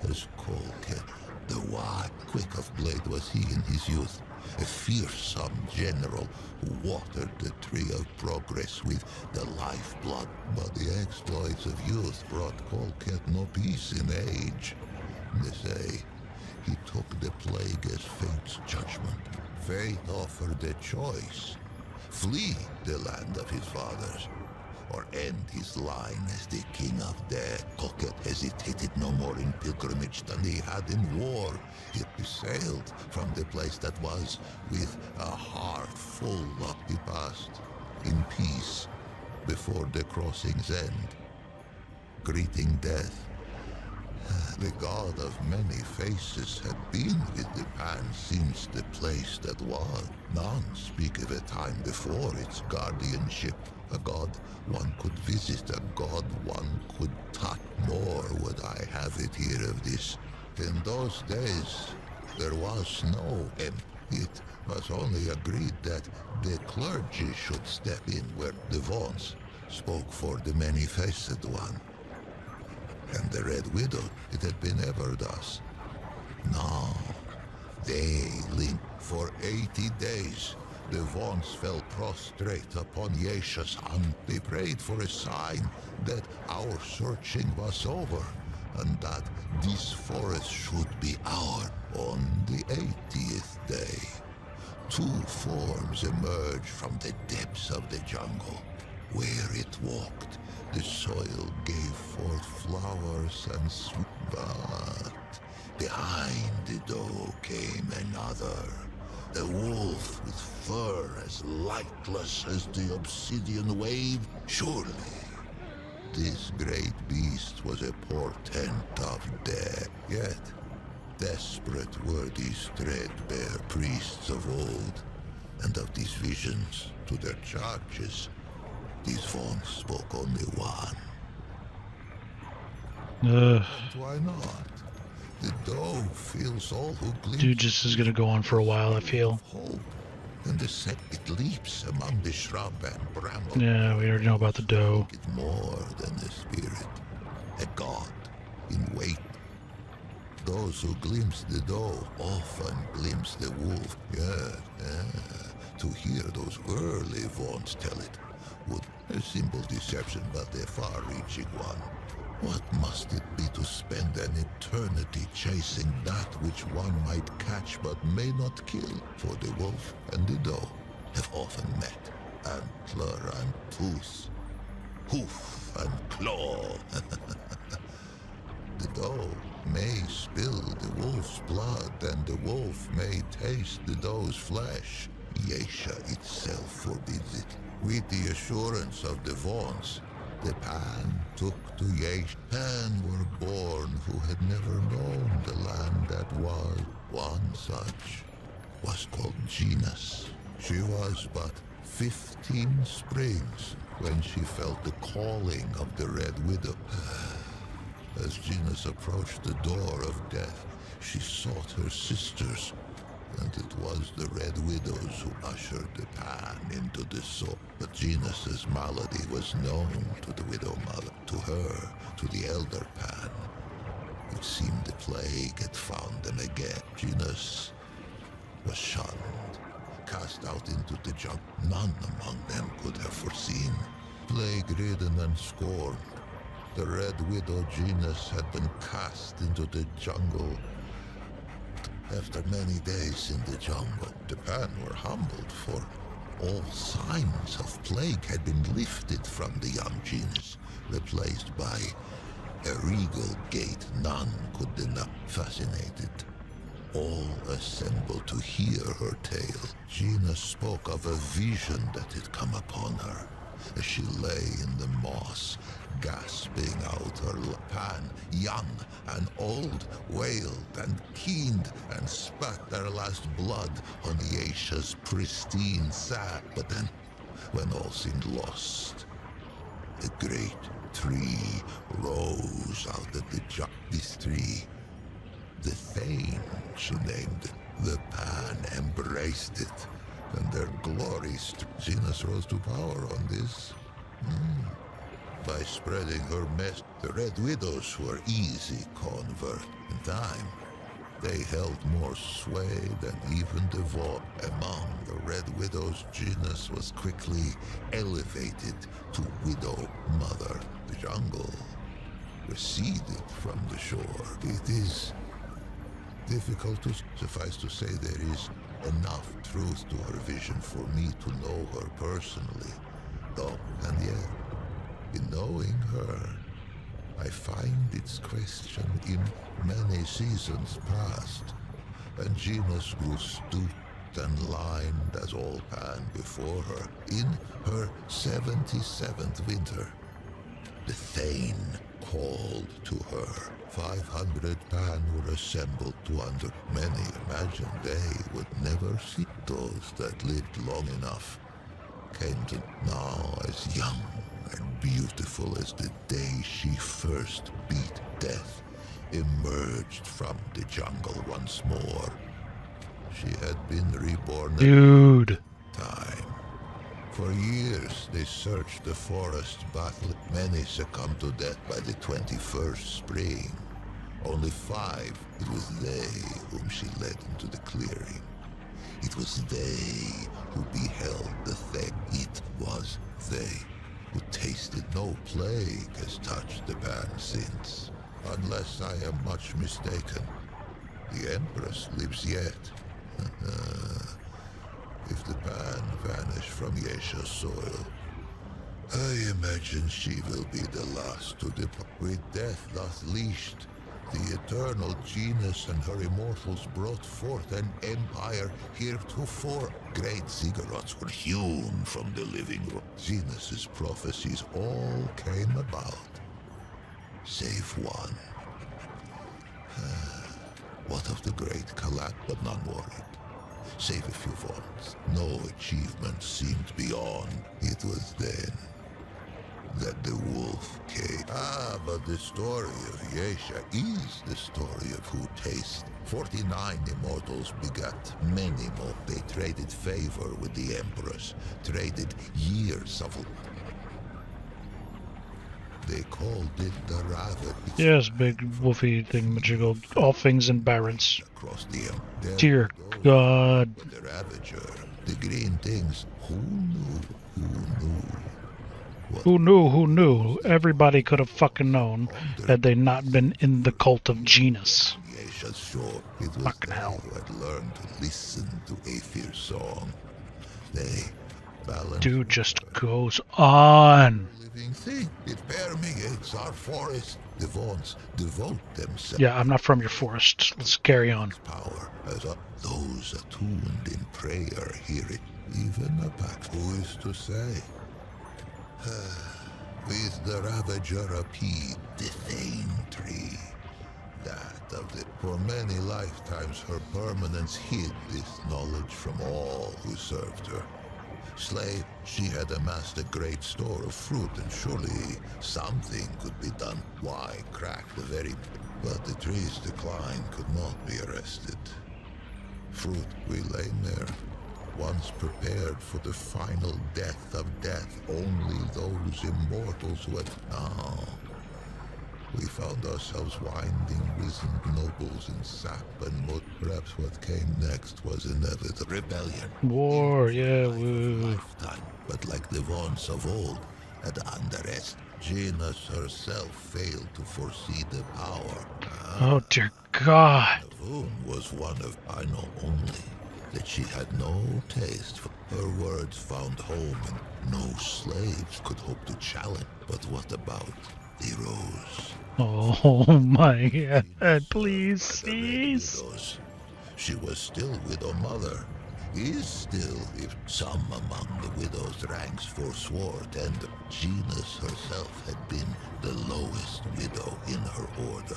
as Kolket the Wide. Quick of blade was he in his youth, a fearsome general who watered the tree of progress with the lifeblood. But the exploits of youth brought Kolket no peace in age. They say he took the plague as fate's judgment. Fate offered a choice: flee the land of his fathers, or end his line as the king of death. Kolket hesitated no more in pilgrimage than he had in war. He sailed from the place that was with a heart full of. He passed in peace before the crossing's end, greeting death. The god of many faces had been with the Pan since the place that was. None speak of a time before its guardianship. A god one could visit, a god one could touch. Nor would I have it here of this. In those days, there was no imp. It was only agreed that the clergy should step in where the Vaughnts spoke for the many-faced one. And the Red Widow, it had been ever thus. Now, daily. For 80 days, the Vaughns fell prostrate upon Yesha's hand. They prayed for a sign that our searching was over, and that this forest should be ours. On the 80th day, two forms emerged from the depths of the jungle. Where it walked, the soil gave forth flowers and sweet, but behind the doe came another, a wolf with fur as lightless as the obsidian wave. Surely, this great beast was a portent of death. Yet, desperate were these threadbare priests of old, and of these visions to their charges, these Vaughns spoke only one. And why not? The doe feels all who glimpse. Dude, just is gonna go on for a while, I feel. Hope, and the set it leaps among the shrub and bramble. Yeah, we already know about the doe. It more than a spirit, a god in wait. Those who glimpse the doe often glimpse the wolf. Yeah. To hear those early Vaughns tell it would a simple deception, but a far-reaching one. What must it be to spend an eternity chasing that which one might catch but may not kill? For the wolf and the doe have often met, antler and tooth, hoof and claw. The doe may spill the wolf's blood, and the wolf may taste the doe's flesh. Yesha itself forbids it. With the assurance of the Vaughns, the Pan took to Yesha. Pan were born who had never known the land that was. One such was called Genus. She was but 15 springs when she felt the calling of the Red Widow. As Genus approached the door of death, she sought her sisters, and it was the Red Widows who ushered the Pan into the soul. But Genus's malady was known to the Widow Mother, to her, to the Elder Pan. It seemed the plague had found them again. Genus was shunned, cast out into the jungle. None among them could have foreseen. Plague-ridden and scorned, the Red Widow Genus had been cast into the jungle. After many days in the jungle, the Pan were humbled, for all signs of plague had been lifted from the young Genus, replaced by a regal gait none could deny. Fascinated, all assembled to hear her tale. Genus spoke of a vision that had come upon her as she lay in the moss, gasping out her Pan, young and old, wailed and keened and spat their last blood on Yesha's pristine sand. But then, when all seemed lost, a great tree rose out of the jungle. This tree, the Thane, she named it. The Pan embraced it, and their glories. Genus rose to power on this. By spreading her mess, the Red Widows were easy convert. In time, they held more sway than even the Vaughn. Among the Red Widows, Genus was quickly elevated to Widow Mother. The jungle receded from the shore. It is difficult to suffice to say there is enough truth to her vision for me to know her personally, though, and yet, in knowing her, I find its question in many seasons past, and Genus grew stooped and lined as all Pan before her. In her 77th winter, the Thane called to her. 500 Pan were assembled to under. Many imagined they would never see. Those that lived long enough came to now as young and beautiful as the day she first beat death, emerged from the jungle once more. She had been reborn. Dude. Time. For years they searched the forest, battling. Many succumbed to death by the 21st spring. Only 5. It was they whom she led into the clearing. It was they who beheld the thing. It was they who tasted no plague has touched the pan since. Unless I am much mistaken, the Empress lives yet. If the pan vanish from Yesha's soil, I imagine she will be the last to depart. With death thus leashed, the eternal Genus and her immortals brought forth an empire heretofore. Great ziggurats were hewn from the living rock. Genus's prophecies all came about, save one. What of the great collapse? But none worried. Save a few vaults. No achievement seemed beyond. It was then that the wolf came. But the story of Yesha is the story of who tastes. 49 immortals begat many more. They traded favor with the Empress, traded years of... They called it the Rabbit. Yes, big woofy thingamajiggle. All things in barrens. Across the Dear God. But the Ravager, the green things, who knew? Who knew? Who knew? Everybody could have fucking known had they not been in the cult of Genus. Yesha's shore. It was Fucking they hell. who had learned to listen to Aethir's song. They balanced Dude just goes on. living thing. It permeates our forest. The Vaughn's devote themselves. Yeah, I'm not from your forest. Let's carry on. Power as those attuned in prayer hear it. Even a pack. Who is to say? With the Ravager appeared the Thane tree. That of the... For many lifetimes her permanence hid this knowledge from all who served her. Slave, she had amassed a great store of fruit, and surely something could be done. Why crack the very... But the tree's decline could not be arrested. Fruit, we lay there, once prepared for the final death of death. Only those immortals who had... Now, we found ourselves winding wizened nobles in sap and mud. Perhaps what came next was inevitable. Rebellion. War, yeah, woo. Lifetime, but like the Vaughn's of old, had underestimated. Genus herself failed to foresee the power. Oh dear God. Vaughn was one of... I know only that she had no taste for... Her words found home, and no slaves could hope to challenge. But what about the rose? Oh my God, please, please. Widows. She was still widow mother. Is still, if some among the widow's ranks forswore, and Genus herself had been the lowest widow in her order.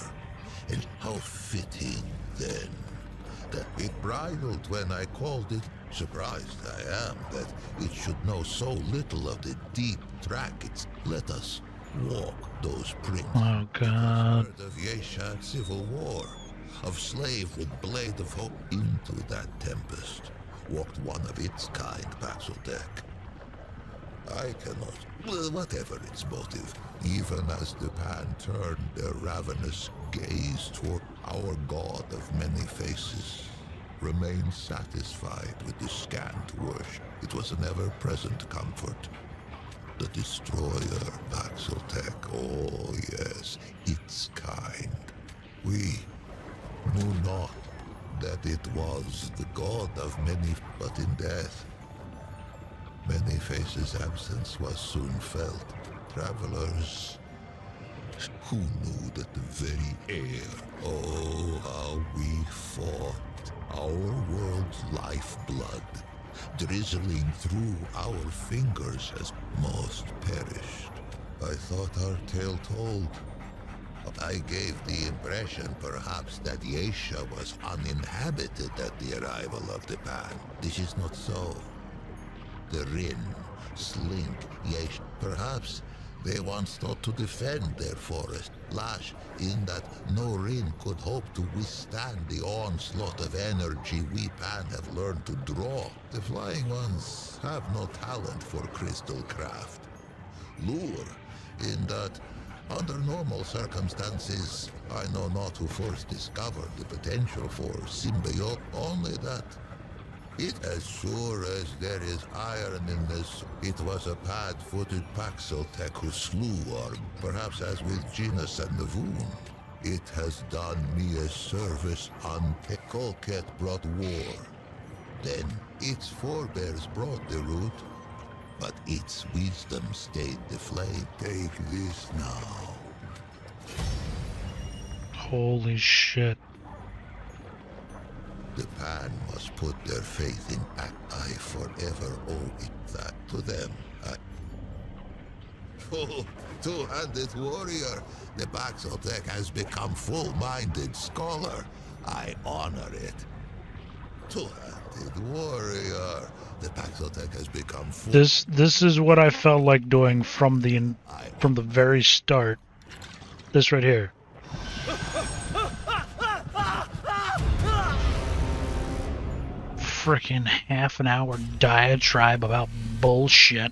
And how fitting, then, that it bridled when I called it. Surprised I am that it should know so little of the deep track. It's... Let us walk those prints. Oh God. Of Yesha civil war, of slave with blade of hope into that tempest. Walked one of its kind, Paxotech. I cannot... Well, whatever its motive, even as the pan turned their ravenous gaze toward our god of many faces, remained satisfied with the scant worship. It was an ever-present comfort. The destroyer, Paxotech, oh yes, its kind. We knew not that it was the god of many, but in death, many faces' absence was soon felt. Travelers who knew that the very air, oh, how we fought, our world's lifeblood, drizzling through our fingers as most perished. I thought our tale told. I gave the impression, perhaps, that Yesha was uninhabited at the arrival of the pan. This is not so. The Rin, Slink, Yesha, perhaps they once thought to defend their forest, lash, in that no Rin could hope to withstand the onslaught of energy we pan have learned to draw. The Flying Ones have no talent for crystal craft. Lure, in that Under normal circumstances, I know not who first discovered the potential for symbiote, only that it as sure as there is iron in this, it was a pad-footed Paxotech who slew, or perhaps as with Genus and the wound. It has done me a service Colquet brought war. Then its forebears brought the root, but its wisdom stayed the flame. Take this now. Holy shit. The Pan must put their faith in I forever owe it that to them. Oh, two-handed warrior. The Paxotech has become full-minded scholar. I honor it. Two-handed warrior. The Paxotech has become full. This is what I felt like doing from the very start. This right here. Freaking half an hour diatribe about bullshit.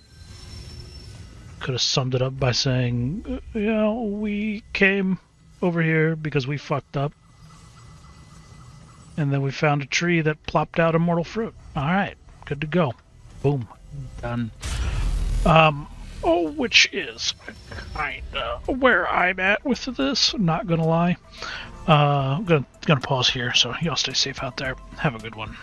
Could have summed it up by saying, you know, we came over here because we fucked up. And then we found a tree that plopped out immortal fruit. Alright, good to go. Boom. Done. Which is kinda where I'm at with this, not gonna lie. I'm gonna pause here, so y'all stay safe out there. Have a good one.